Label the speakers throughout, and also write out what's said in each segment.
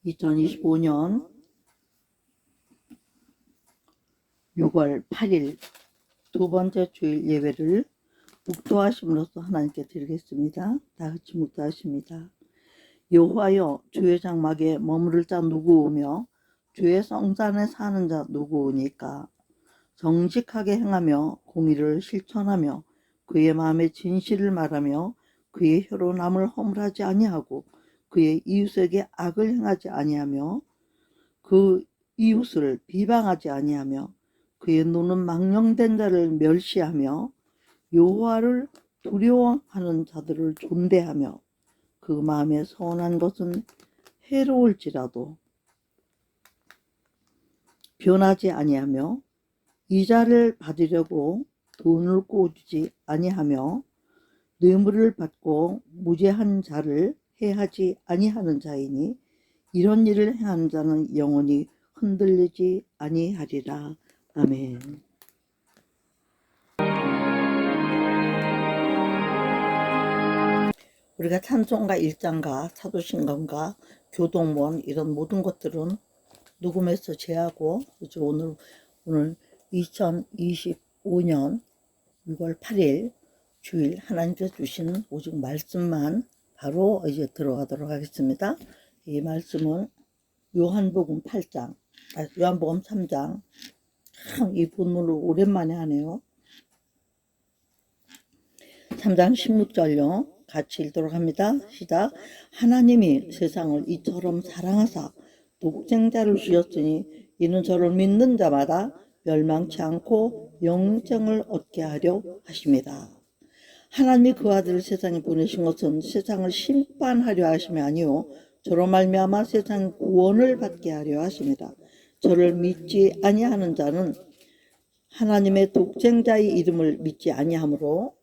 Speaker 1: 2025년 6월 8일 두 번째 주일 예배를 묵도하심으로써 하나님께 드리겠습니다. 다 같이 묵도하십니다. 여호와여, 주의 장막에 머무를 자 누구오며 주의 성산에 사는 자 누구오니까? 정직하게 행하며 공의를 실천하며 그의 마음에 진실을 말하며 그의 혀로 남을 허물하지 아니하고 그의 이웃에게 악을 행하지 아니하며 그 이웃을 비방하지 아니하며 그의 눈은 망령된 자를 멸시하며 여호와를 두려워하는 자들을 존대하며 그 마음에 선한 것은 해로울지라도 변하지 아니하며 이자를 받으려고 돈을 꼬주지 아니하며 뇌물을 받고 무죄한 자를 해하지 아니하는 자이니 이런 일을 행하는 자는 영원히 흔들리지 아니하리라. 아멘. 우리가 찬송가 1장과 사도신경과 교동원 이런 모든 것들은 녹음해서 제하고 이제 오늘 2025년 6월 8일 주일 하나님께서 주신 오직 말씀만 바로 이제 들어가도록 하겠습니다. 이 말씀은 요한복음 8장, 요한복음 3장. 참 이 본문을 오랜만에 하네요. 3장 16절요. 같이 읽도록 합니다. 시작. 하나님이 세상을 이처럼 사랑하사 독생자를 주셨으니 이는 저를 믿는 자마다 멸망치 않고 영생을 얻게 하려 하십니다. 하나님이 그 아들을 세상에 보내신 것은 세상을 심판하려 하심이 아니요 저로 말미암아 세상 구원을 받게 하려 하십니다. 저를 믿지 아니하는 자는 하나님의 독생자의 이름을 믿지 아니하므로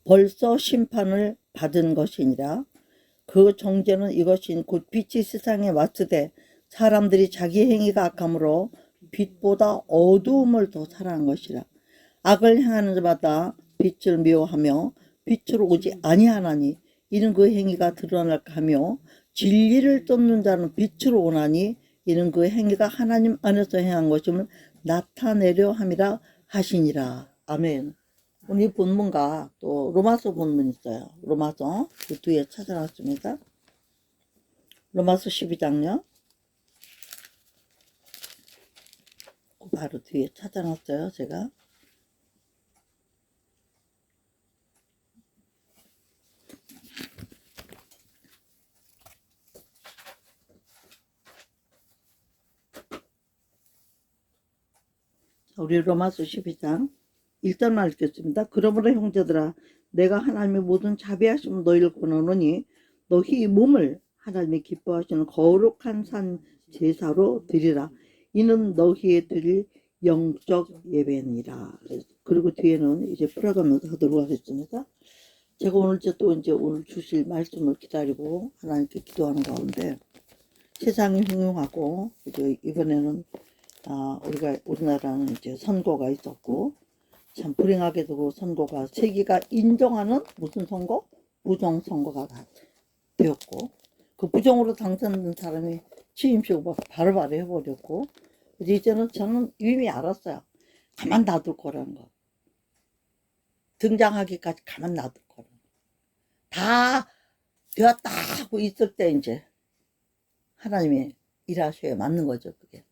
Speaker 1: 벌써 심판을 받은 것이니라. 그 정죄는 이것인 곧 빛이 세상에 왔으되 사람들이 자기 행위가 악함으로 빛보다 어두움을 더 사랑한 것이라. 악을 행하는 자마다 빛을 미워하며 빛으로 오지 아니하나니 이는 그 행위가 드러날까 하며 진리를 쫓는 자는 빛으로 오나니 이는 그 행위가 하나님 안에서 행한 것임을 나타내려 함이라 하시니라. 아멘. 오늘 이 본문과 또 로마서 본문 있어요. 로마서 그 뒤에 찾아놨습니다. 로마서 12장요. 바로 뒤에 찾아놨어요. 제가. 우리 로마서 12장 1절만 읽겠습니다. 그러므로 형제들아 내가 하나님의 모든 자비하심을 너희를 권하노니 너희 몸을 하나님이 기뻐하시는 거룩한 산 제사로 드리라. 이는 너희의 드릴 영적 예배니라. 그리고 뒤에는 이제 풀어가면서 하도록 하겠습니다. 제가 오늘 오늘 주실 말씀을 기다리고 하나님께 기도하는 가운데 세상이 흉흉하고 이제 이번에는 우리나라는 이제 선거가 있었고 참 불행하게도 그 선거가 세계가 인정하는 무슨 선거? 부정선거가 되었고 그 부정으로 당선된 사람이 취임식을 바로바로 해버렸고 이제는 저는 이미 알았어요. 가만 놔둘 거라는 거. 등장하기까지 가만 놔둘 거라는 거. 다 되었다 하고 있을 때 이제 하나님이 일하셔야 맞는 거죠. 그게.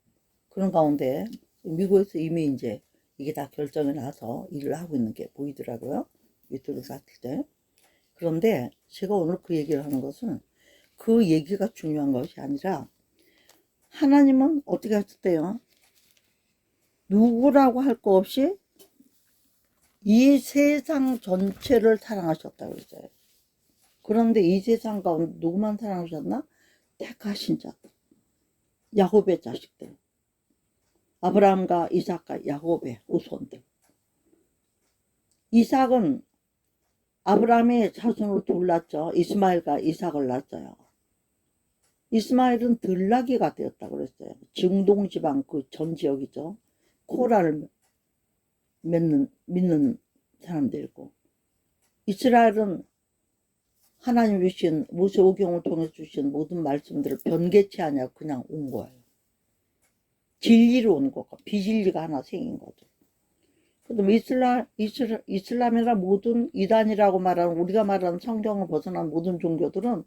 Speaker 1: 그런 가운데 미국에서 이미 이제 이게 다 결정이 나서 일을 하고 있는 게 보이더라고요. 유튜브를 봤을 때. 그런데 제가 오늘 그 얘기를 하는 것은 그 얘기가 중요한 것이 아니라 하나님은 어떻게 하셨대요? 누구라고 할 거 없이 이 세상 전체를 사랑하셨다고 그랬어요. 그런데 이 세상 가운데 누구만 사랑하셨나? 택하신 자들. 야곱의 자식들. 아브라함과 이삭과 야곱의 후손들. 이삭은 아브라함의 자손으로 둘 낳았죠. 이스마엘과 이삭을 낳았어요. 이스마엘은 들나귀가 되었다고 그랬어요. 중동지방 그 전 지역이죠. 코랄 믿는 사람들이고, 이스라엘은 하나님 주신 모세오경을 통해 주신 모든 말씀들을 변개치 않냐고 그냥 온 거예요. 진리로 온 거고, 비진리가 하나 생긴 거죠. 그다음에 이슬람이나 모든 이단이라고 말하는, 우리가 말하는 성경을 벗어난 모든 종교들은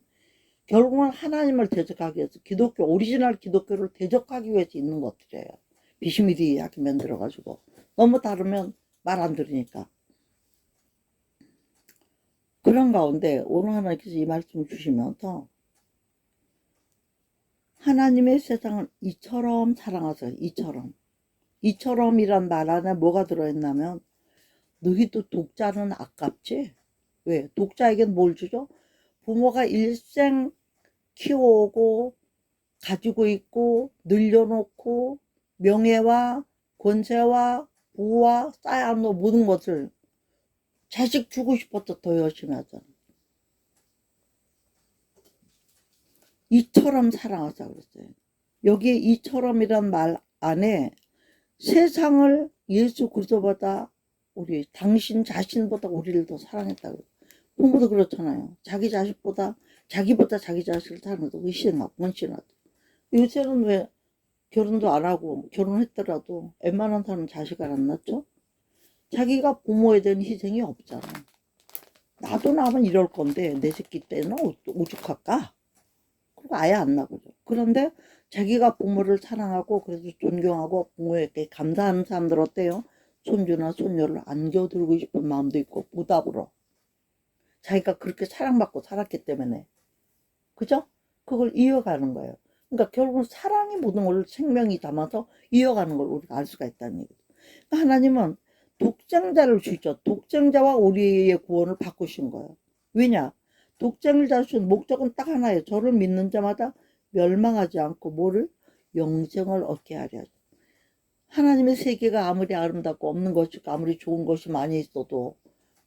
Speaker 1: 결국은 하나님을 대적하기 위해서, 기독교, 오리지널 기독교를 대적하기 위해서 있는 것들이에요. 비스무리하게 만들어가지고. 너무 다르면 말 안 들으니까. 그런 가운데 오늘 하나님께서 이 말씀을 주시면서 하나님의 세상을 이처럼 사랑하세요. 이처럼이란 말 안에 뭐가 들어있냐면, 너희도 독자는 아깝지? 왜? 독자에겐 뭘 주죠? 부모가 일생 키워오고 가지고 있고 늘려놓고 명예와 권세와 부와 쌓아놓은 모든 것을 자식 주고 싶어서 더 열심히 하잖아. 이처럼 사랑하자 그랬어요. 여기에 이처럼이란 말 안에 세상을 예수 그리스도보다, 우리 당신 자신보다 우리를 더 사랑했다고. 부모도 그렇잖아요. 자기보다 자기 자식을 사랑해도 의심하고 원신하고. 요새는 왜 결혼도 안 하고, 결혼했더라도 웬만한 사람은 자식을 안 낳죠? 자기가 부모에 대한 희생이 없잖아. 나도 나면 이럴 건데 내 새끼 때는 오죽할까? 그리고 아예 안 나거죠. 그런데 자기가 부모를 사랑하고 그래서 존경하고 부모에게 감사하는 사람들 어때요? 손주나 손녀를 안겨들고 싶은 마음도 있고, 보답으로. 자기가 그렇게 사랑받고 살았기 때문에. 그죠? 그걸 이어가는 거예요. 그러니까 결국은 사랑이 모든 걸 생명이 담아서 이어가는 걸 우리가 알 수가 있다는 얘기죠. 그러니까 하나님은 독생자를 주죠. 독생자와 우리의 구원을 바꾸신 거예요. 왜냐? 독생자 준 목적은 딱 하나예요. 저를 믿는 자마다 멸망하지 않고 뭐를? 영생을 얻게 하려. 하나님의 세계가 아무리 아름답고 없는 것이, 아무리 좋은 것이 많이 있어도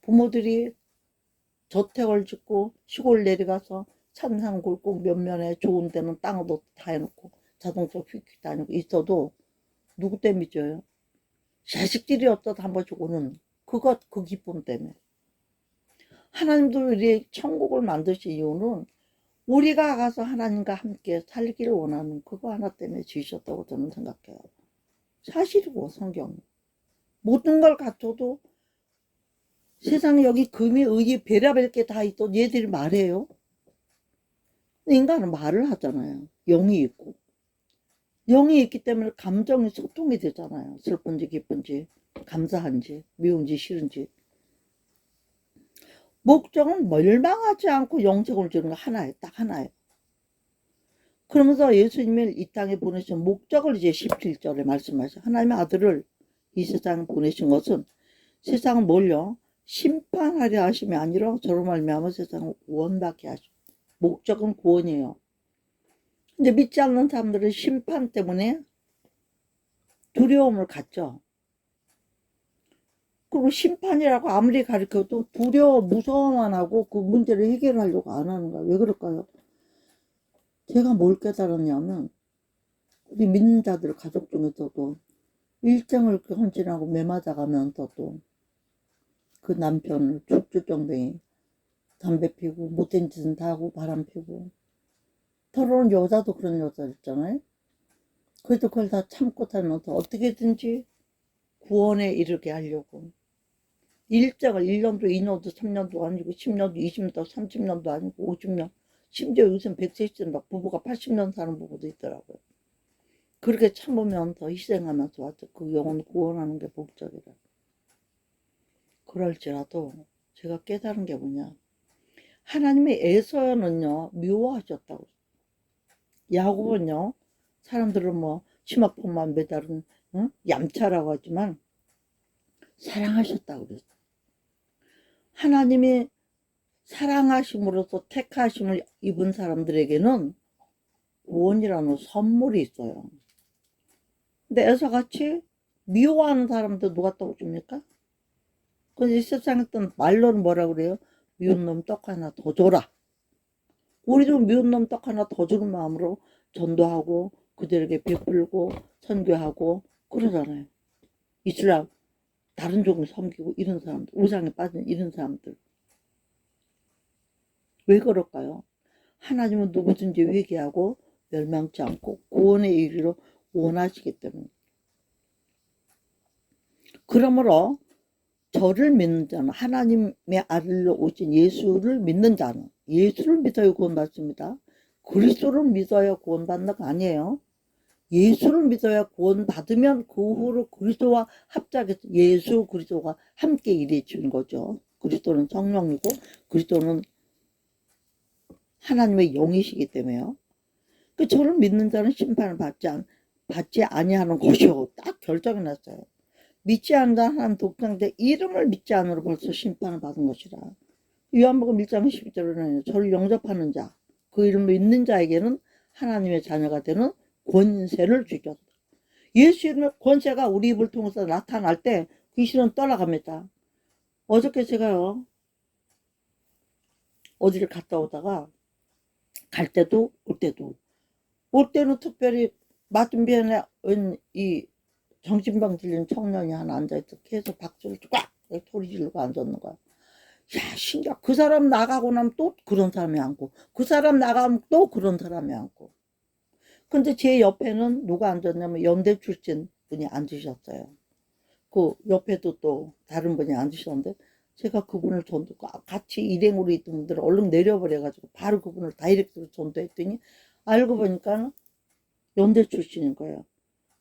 Speaker 1: 부모들이 저택을 짓고 시골 내려가서 산산 굴곡 몇면에 좋은 데는 땅도 다 해놓고 자동차 휙휙 다니고 있어도 누구 때문에 믿어요? 자식들이 어쩌다 한 번씩 오는 그 기쁨 때문에. 하나님도 우리 천국을 만드신 이유는 우리가 가서 하나님과 함께 살기를 원하는 그거 하나 때문에 지으셨다고 저는 생각해요. 사실이고, 성경. 모든 걸 갖춰도 세상에 여기 금이, 의이, 별의별 게 다 있어. 얘들이 말해요. 인간은 말을 하잖아요. 영이 있고. 영이 있기 때문에 감정이 소통이 되잖아요. 슬픈지 기쁜지, 감사한지, 미운지 싫은지. 목적은 멸망하지 않고 영생을 주는 거 하나예요. 딱 하나예요. 그러면서 예수님을 이 땅에 보내신 목적을 이제 17절에 말씀하셔. 하나님의 아들을 이 세상에 보내신 것은 세상을 뭘요? 심판하려 하심이 아니라 저로 말미암아 세상을 구원받게 하시고. 목적은 구원이에요. 근데 믿지 않는 사람들은 심판 때문에 두려움을 갖죠. 그리고 심판이라고 아무리 가르쳐도 두려워, 무서워만 하고 그 문제를 해결하려고 안 하는 거야. 왜 그럴까요? 제가 뭘 깨달았냐면, 우리 믿는 자들 가족 중에서도 일정을 헌신하고 매맞아가면서도 그 남편을 죽주정뱅이, 담배 피고 못된 짓은 다 하고 바람 피고, 더러운 여자도 그런 여자 있잖아요. 그래도 그걸 다 참고 살면서 어떻게든지 구원에 이르게 하려고. 일정을 1년도 2년도 3년도 아니고 10년도 20년도 30년도 아니고 50년, 심지어 요즘 130년 막 부부가 80년 사는 부부도 있더라고요. 그렇게 참으면서 희생하면서 왔죠. 그 영혼 구원하는 게 목적이라. 그럴지라도 제가 깨달은 게 뭐냐, 하나님의 에서는요 미워하셨다고. 야곱은요, 사람들은 뭐 치마폭만 매달은 얌차라고 하지만 사랑하셨다고 그랬어요. 하나님이 사랑하심으로써 택하심을 입은 사람들에게는 구원이라는 선물이 있어요. 근데 에서같이 미워하는 사람들 누가 떠줍니까? 근데 이 세상에 또 말로는 뭐라 그래요? 미운 놈 떡 하나 더 줘라. 우리도 미운 놈 떡 하나 더 주는 마음으로 전도하고 그들에게 베풀고 선교하고 그러잖아요. 이슬람 다른 종을 섬기고 이런 사람들, 우상에 빠진 이런 사람들. 왜 그럴까요? 하나님은 누구든지 회개하고 멸망치 않고 구원에 이르기를 원하시기 때문에. 그러므로 저를 믿는 자는, 하나님의 아들로 오신 예수를 믿는 자는, 예수를 믿어야 구원받습니다. 그리스도를 믿어야 구원받는 거 아니에요. 예수를 믿어야 구원받으면 그 후로 그리스도와 합작해서 예수 그리스도가 함께 일해 주는 거죠. 그리스도는 성령이고 그리스도는 하나님의 영이시기 때문에요. 그 저를 믿는 자는 심판을 받지 아니하는 것이요. 딱 결정해 놨어요. 믿지 않는 자는 하나님 독생자 이름을 믿지 않으로 벌써 심판을 받은 것이라. 요한복음 1장 12절에는 저를 영접하는 자, 그 이름을 믿는 자에게는 하나님의 자녀가 되는 권세를 주셨다. 예수 이름의 권세가 우리 입을 통해서 나타날 때 귀신은 떠나갑니다. 어저께 제가요, 어디를 갔다 오다가 갈 때도 올 때는 특별히 맞은편에 이 정신병 들린 청년이 하나 앉아있어. 계속 박수를 꽉 소리 지르고 앉았는 거야. 야, 신기하. 그 사람 나가고 나면 또 그런 사람이 앉고, 그 사람 나가면 또 그런 사람이 앉고. 근데 제 옆에는 누가 앉았냐면 연대 출신 분이 앉으셨어요. 그 옆에도 또 다른 분이 앉으셨는데, 제가 그분을 전도고 같이 일행으로 있던 분들을 얼른 내려버려가지고 바로 그분을 다이렉트로 전도했더니 알고 보니까 연대 출신인 거예요.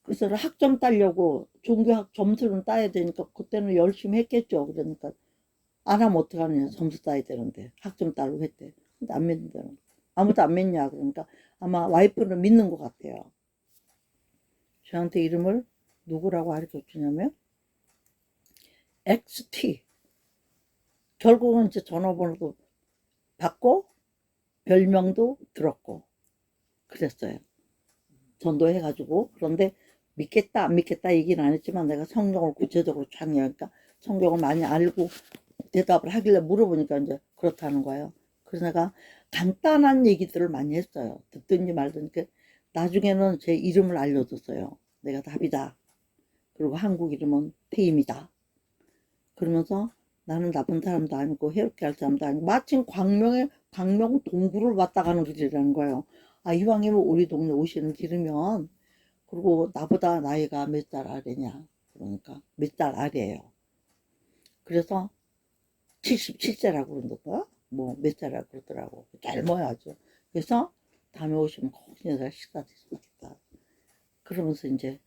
Speaker 1: 그래서 학점 따려고 종교학 점수를 따야 되니까 그때는 열심히 했겠죠. 그러니까 안 하면 어떡하느냐. 점수 따야 되는데 학점 따려고 했대. 근데 안 믿는다는, 아무도 안 믿냐. 그러니까 아마 와이프를 믿는 것 같아요. 저한테 이름을 누구라고 가르쳐 주냐면 XT. 결국은 이제 전화번호도 받고 별명도 들었고 그랬어요. 전도해가지고. 그런데 믿겠다 안 믿겠다 얘기는 안 했지만 내가 성경을 구체적으로 창의하니까 성경을 많이 알고 대답을 하길래 물어보니까 이제 그렇다는 거예요. 그래서 내가 간단한 얘기들을 많이 했어요. 듣든지 말든지. 나중에는 제 이름을 알려줬어요. 내가 답이다. 그리고 한국 이름은 태임이다. 그러면서 나는 나쁜 사람도 아니고 해롭게 할 사람도 아니고, 마침 광명 동굴을 왔다 가는 길이라는 거예요. 아, 이왕이면 우리 동네 오시는 길이면, 그리고 나보다 나이가 몇 살 아래냐. 그러니까 몇 살 아래예요. 그래서 77세라고 그러던가 뭐 몇 살이라고 그러더라고. 짧아야죠. 그래서 다음에 오시면 꼭 내가 식사 드시겠다. 그러면서 이제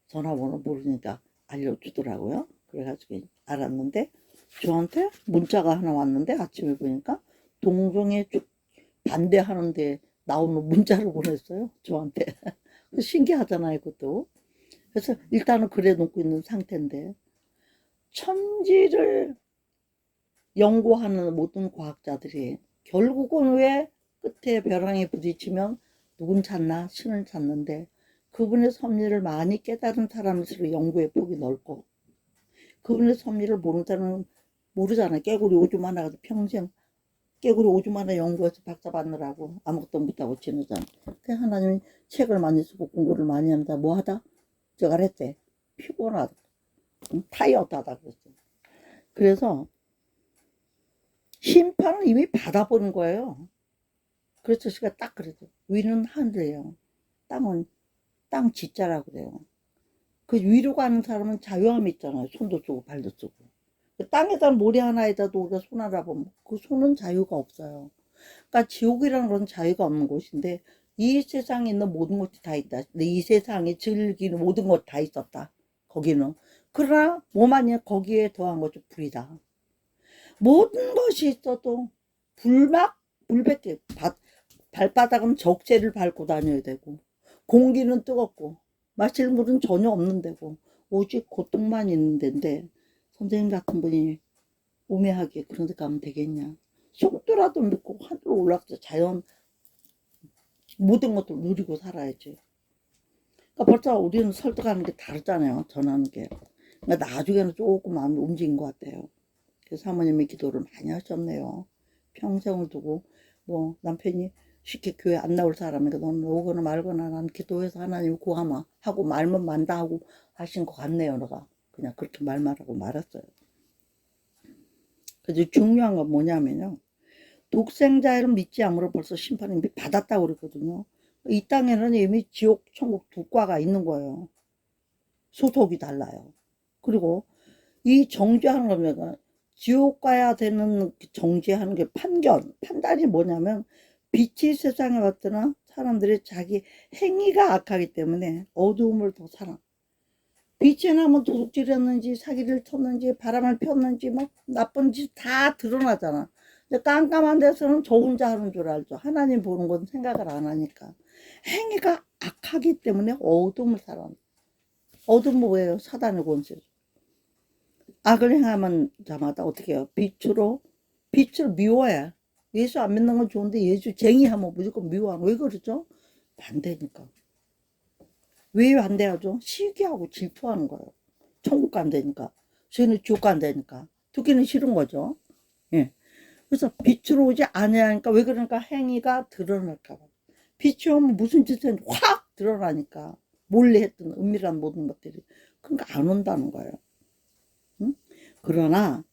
Speaker 1: 전화번호 모르니까 알려주더라고요. 그래가지고 알았는데, 저한테 문자가 하나 왔는데 아침에 보니까 동종에 반대하는데 나오는 문자를 보냈어요. 저한테. 신기하잖아요, 그것도. 그래서 일단은 그래 놓고 있는 상태인데, 천지를 연구하는 모든 과학자들이 결국은 왜 끝에 벼랑에 부딪히면 누군 찾나? 신을 찾는데, 그분의 섭리를 많이 깨달은 사람일수록 연구의 폭이 넓고, 그분의 섭리를 모르는 사람은 모르잖아요. 깨구리 오줌 하나 가서 평생 깨구리 오줌 하나 연구해서 박사 받느라고 아무것도 못하고 지내잖아. 그 하나님이 책을 많이 쓰고 공부를 많이 한다. 뭐 하다? 저가 했대. 피곤하다. 타이어드하다 그랬어. 그래서 심판을 이미 받아보는 거예요. 그래서 제가 딱 그래도 위는 하늘이에요. 땅은 땅 지자라고 그래요. 그 위로 가는 사람은 자유함이 있잖아요. 손도 쓰고 발도 쓰고. 땅에다 모래 하나에다도 우리가 손 하나 보면 그 손은 자유가 없어요. 그러니까 지옥이라는 건 자유가 없는 곳인데, 이 세상에 있는 모든 것이 다 있다. 이 세상에 즐기는 모든 것 다 있었다. 거기는. 그러나 뭐만이 거기에 더한 것이 불이다. 모든 것이 있어도 불밖에, 발바닥은 적재를 밟고 다녀야 되고, 공기는 뜨겁고, 마실 물은 전혀 없는 데고, 오직 고통만 있는 데인데, 선생님 같은 분이 우매하게 그런 데 가면 되겠냐. 속도라도 믿고 하늘로 올라가서 자연 모든 것들 누리고 살아야지. 그러니까 벌써 우리는 설득하는 게 다르잖아요. 전하는 게. 그러니까 나중에는 조금 마음이 움직인 것 같아요. 그래서 사모님이 기도를 많이 하셨네요. 평생을 두고. 뭐 남편이 쉽게 교회 안 나올 사람이니까 너는 오거나 말거나 난 기도해서 하나님 구하마 하고 말면 만다 하고 하신 것 같네요. 너가 그냥 그렇게 말만 하고 말았어요. 그래서 중요한 건 뭐냐면요. 독생자를 믿지 않으므로 벌써 심판을 이미 받았다고 그랬거든요. 이 땅에는 이미 지옥, 천국 두 과가 있는 거예요. 소속이 달라요. 그리고 이 정죄하는 겁니다. 지옥 가야 되는 정죄하는 게 판단이 뭐냐면 빛이 세상에 왔더나 사람들이 자기 행위가 악하기 때문에 어두움을 더 사랑. 빛이 나면 도둑질했는지 사기를 쳤는지 바람을 폈는지 막 나쁜 짓 다 드러나잖아. 근데 깜깜한 데서는 저 혼자 하는 줄 알죠. 하나님 보는 건 생각을 안 하니까. 행위가 악하기 때문에 어둠을 살아. 어둠은 뭐예요? 사단의 권세. 악을 행하면 자마다 어떻게 해요? 빛으로 미워해. 예수 안 믿는 건 좋은데 예수 쟁의하면 무조건 미워하는. 왜 그러죠? 반대니까. 왜 반대하죠? 시기하고 질투하는 거예요. 천국 간다니까. 저희는 지옥 간다니까. 듣기는 싫은 거죠. 예. 그래서 빛으로 오지 아니하니까 왜 그러니까 행위가 드러날까 봐. 빛이 오면 무슨 짓을 확 드러나니까. 몰래 했던 은밀한 모든 것들이. 그러니까 안 온다는 거예요. 응? 그러나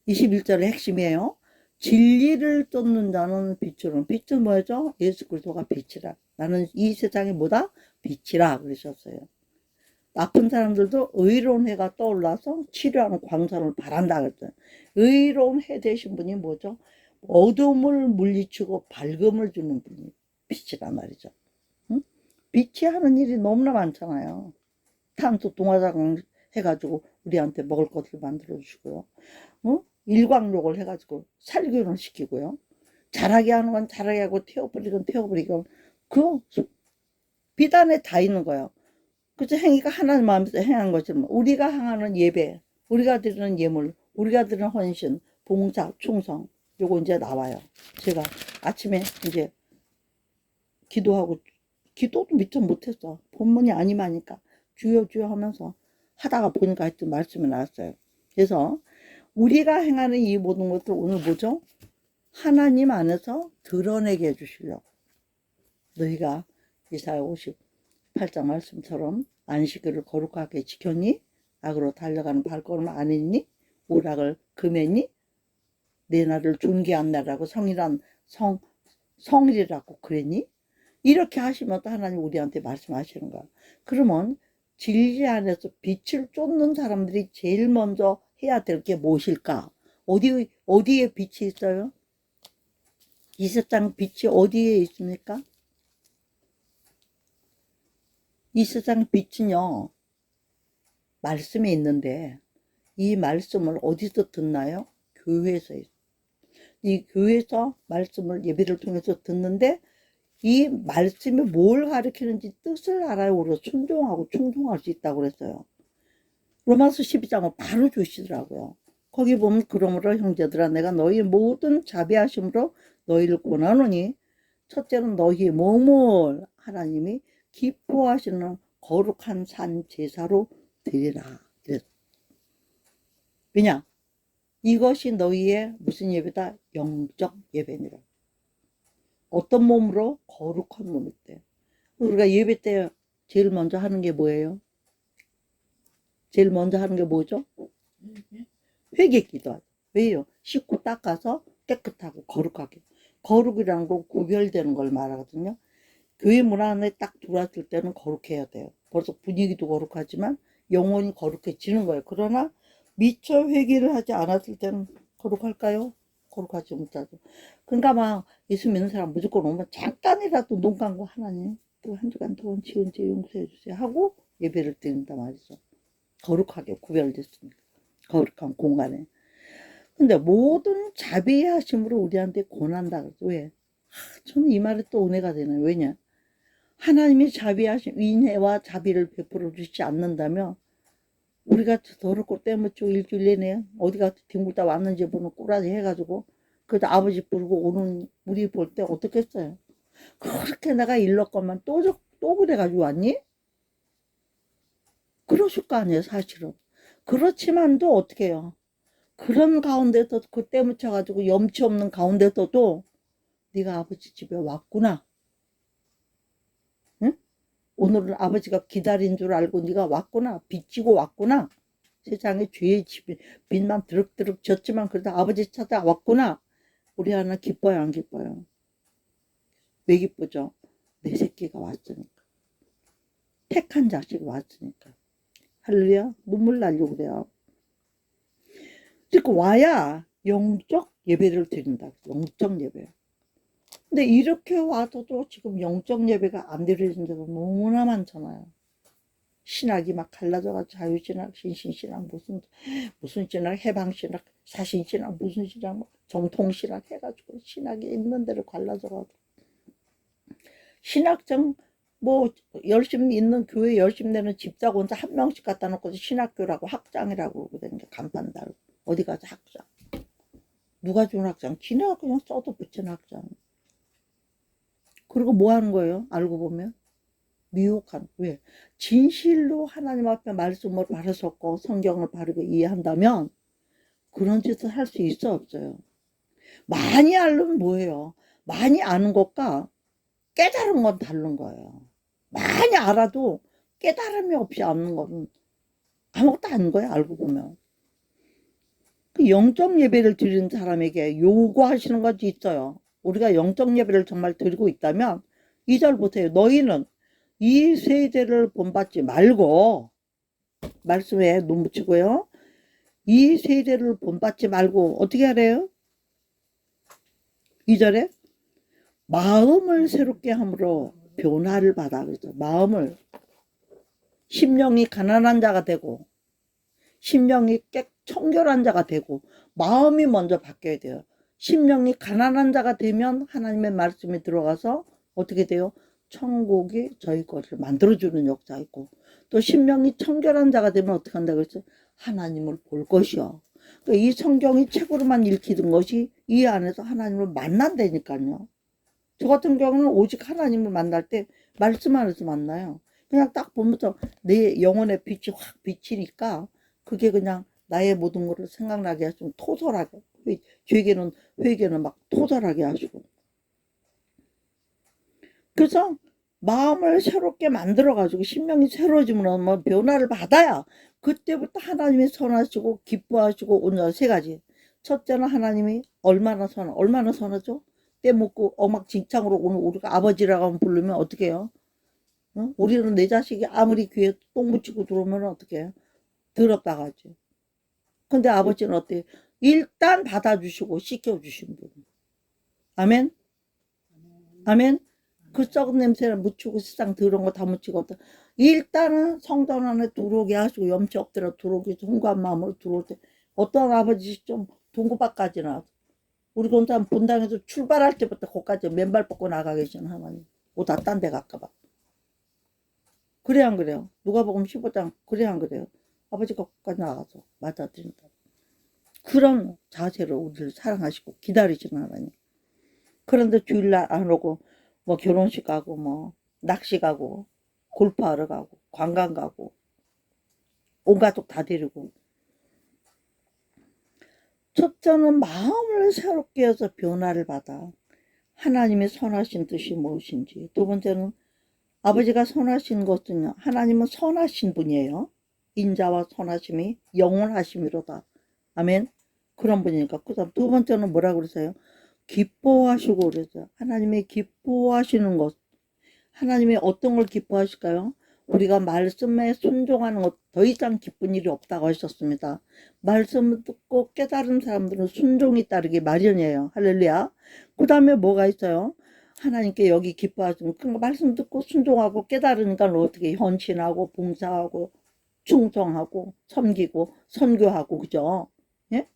Speaker 1: 21절의 핵심이에요. 진리를 쫓는 자는 빛으로. 빛은 뭐죠? 예수 그리스도가 빛이라. 나는 이 세상에 뭐다? 빛이라 그러셨어요. 나쁜 사람들도 의로운 해가 떠올라서 치료하는 광선을 바란다 그랬어요. 의로운 해 되신 분이 뭐죠? 어둠을 물리치고 밝음을 주는 분이 빛이란 말이죠. 응? 빛이 하는 일이 너무나 많잖아요. 탄소 동화장 해가지고 우리한테 먹을 것을 만들어 주시고요. 일광욕을 해가지고 살균을 시키고요. 잘하게 하는 건 잘하게 하고 태워버리건 그 비단에 다 있는 거예요. 그죠? 행위가 하나님 마음에서 행한 것처럼 우리가 향하는 예배, 우리가 드리는 예물, 우리가 드리는 헌신, 봉사, 충성 요거 이제 나와요. 제가 아침에 이제 기도도 미처 못했어. 본문이 아니마니까 주여 주여 하면서 하다가 보니까 하여튼 말씀이 나왔어요. 그래서 우리가 행하는 이 모든 것들 오늘 뭐죠? 하나님 안에서 드러내게 해주시려고. 너희가 이사야 58장 말씀처럼 안식일을 거룩하게 지켰니? 악으로 달려가는 발걸음 안 했니? 오락을 금했니? 내 나를 존귀한 나라고 성이라고 그랬니? 이렇게 하시면 또 하나님 우리한테 말씀하시는 거야. 그러면 진리 안에서 빛을 쫓는 사람들이 제일 먼저 해야 될 게 무엇일까? 어디에 빛이 있어요? 이 세상 빛이 어디에 있습니까? 이 세상 빛은요, 말씀에 있는데, 이 말씀을 어디서 듣나요? 교회에서 있어요. 이 교회에서 말씀을 예배를 통해서 듣는데, 이 말씀이 뭘 가르치는지 뜻을 알아야 우리가 순종하고 충성할 수 있다고 그랬어요. 로마서 12장을 바로 주시더라고요. 거기 보면 그러므로 형제들아 내가 너희 모든 자비하심으로 너희를 권하노니 첫째는 너희 몸을 하나님이 기뻐하시는 거룩한 산 제사로 드리라. 왜냐? 이것이 너희의 무슨 예배다? 영적 예배니라. 어떤 몸으로? 거룩한 몸일 때. 우리가 예배 때 제일 먼저 하는 게 뭐예요? 제일 먼저 하는 게 뭐죠? 회개 기도하죠. 왜요? 씻고 닦아서 깨끗하고 거룩하게. 거룩이라는 건 구별되는 걸 말하거든요. 교회 문화 안에 딱 들어왔을 때는 거룩해야 돼요. 벌써 분위기도 거룩하지만 영혼이 거룩해지는 거예요. 그러나 미처 회개를 하지 않았을 때는 거룩할까요? 거룩하지 못하죠. 그러니까 막 예수 믿는 사람 무조건 오면 잠깐이라도 눈 감고 하나님 또 한 주간 동안 지은 죄 용서해 주세요 하고 예배를 드린단 말이죠. 거룩하게 구별됐습니다. 거룩한 공간에. 근데 모든 자비하심으로 우리한테 권한다. 왜? 저는 이 말이 또 은혜가 되네. 왜냐? 하나님이 자비하심, 인애와 자비를 베풀어 주시지 않는다면 우리가 더럽고 때묻고 일주일 내내 어디 가서 뒹굴다 왔는지 보는 꾸라지 해가지고 그래도 아버지 부르고 오는 우리 볼 때 어떻겠어요? 그렇게 내가 일렀건만 또 그래가지고 왔니? 그러실 거 아니에요, 사실은. 그렇지만도 어떻게 해요? 그런 가운데서 그때 묻혀가지고 염치 없는 가운데서도 네가 아버지 집에 왔구나. 응? 오늘은 아버지가 기다린 줄 알고 네가 왔구나. 빚지고 왔구나. 세상에 죄의 빛만 드럭드럭 졌지만 그래도 아버지 찾아왔구나. 우리 하나 기뻐요, 안 기뻐요? 왜 기쁘죠? 내 새끼가 왔으니까. 택한 자식이 왔으니까. 할렐루야. 눈물 나려고 그래요. 그러니까 와야 영적 예배를 드린다. 영적 예배. 근데 이렇게 와도도 지금 영적 예배가 안 드려진 데가 너무나 많잖아요. 신학이 막 갈라져가지고 자유신학, 신신신학, 무슨 신학, 해방신학, 사신신학, 무슨 신학, 정통신학 해가지고 신학이 있는 대로 갈라져가지고 신학장 뭐 열심히 있는 교회 열심히 내는 집사고 혼자 한 명씩 갖다 놓고 신학교라고 학장이라고 그러거든요. 간판 달고 어디 가서 학장. 누가 준 학장? 지네가 그냥 써도 붙인 학장. 그리고 뭐 하는 거예요? 알고 보면 미혹한. 왜? 진실로 하나님 앞에 말씀을 바로 섞고 성경을 바르게 이해한다면 그런 짓을 할 수 있어 없어요? 많이 알면 뭐예요? 많이 아는 것과 깨달은 건 다른 거예요. 많이 알아도 깨달음이 없이 아는 건 아무것도 아닌 거예요. 알고 보면. 그 영적 예배를 드리는 사람에게 요구하시는 것이 있어요. 우리가 영적 예배를 정말 드리고 있다면 2절 보세요. 너희는 이 세대를 본받지 말고 말씀에 눈 붙이고요. 이 세대를 본받지 말고 어떻게 하래요? 2절에 마음을 새롭게 함으로 변화를 받아. 그래서 마음을 심령이 가난한 자가 되고 심령이 청결한 자가 되고 마음이 먼저 바뀌어야 돼요. 심령이 가난한 자가 되면 하나님의 말씀이 들어가서 어떻게 돼요? 천국이 저희 것을 만들어주는 역사가 있고 또 심령이 청결한 자가 되면 어떻게 한다고 했어요? 하나님을 볼 것이요. 그러니까 이 성경이 책으로만 읽히던 것이 이 안에서 하나님을 만난다니까요. 저 같은 경우는 오직 하나님을 만날 때 말씀 안에서 만나요. 그냥 딱 보면서 내 영혼의 빛이 확 비치니까 그게 그냥 나의 모든 것을 생각나게 하시고 토설하게 회개는 막 토설하게 하시고 그래서 마음을 새롭게 만들어 가지고 심령이 새로워지면 뭐 변화를 받아야 그때부터 하나님이 선하시고 기뻐하시고 온전 세 가지. 첫째는 하나님이 얼마나 선하죠? 떼먹고 엉망진창으로 오늘 우리가 아버지라고 부르면 어떻게 해요? 응? 우리는 내 자식이 아무리 귀에 똥 묻히고 들어오면 어떻게 해요? 더럽다 가지. 근데 아버지는 어때요? 일단 받아주시고 씻겨주신 분. 아멘? 아멘? 그 썩은 냄새를 묻히고 세상 더러운 거 다 묻히고 일단은 성전 안에 들어오게 하시고 염치 없더라도 들어오게 송구한 마음으로 들어올 때 어떤 아버지 좀 동구박까지나 우리 공산 본당에서 출발할 때부터 거기까지 맨발 뻗고 나가 계시는 하나님 옷 다 딴 데 갈까봐 그래 안 그래요? 누가복음 15장 그래 안 그래요? 아버지가 거기까지 나가서 맞아드린다 그런 자세로 우리를 사랑하시고 기다리시는 하나님 그런데 주일날 안 오고 뭐 결혼식 가고 뭐 낚시 가고 골프하러 가고 관광 가고 온 가족 다 데리고 첫째는 마음을 새롭게 해서 변화를 받아 하나님의 선하신 뜻이 무엇인지 두 번째는 아버지가 선하신 것은요 하나님은 선하신 분이에요 인자와 선하심이 영원하심이로다 아멘 그런 분이니까 그 다음 두 번째는 뭐라고 그러세요 기뻐하시고 그러죠 하나님의 기뻐하시는 것 하나님이 어떤 걸 기뻐하실까요? 우리가 말씀에 순종하는 것 더 이상 기쁜 일이 없다고 하셨습니다. 말씀을 듣고 깨달은 사람들은 순종이 따르기 마련이에요. 할렐루야. 그 다음에 뭐가 있어요? 하나님께 여기 기뻐하시면 그 말씀 듣고 순종하고 깨달으니까 어떻게 헌신하고 봉사하고 충성하고 섬기고 선교하고 그죠? 예?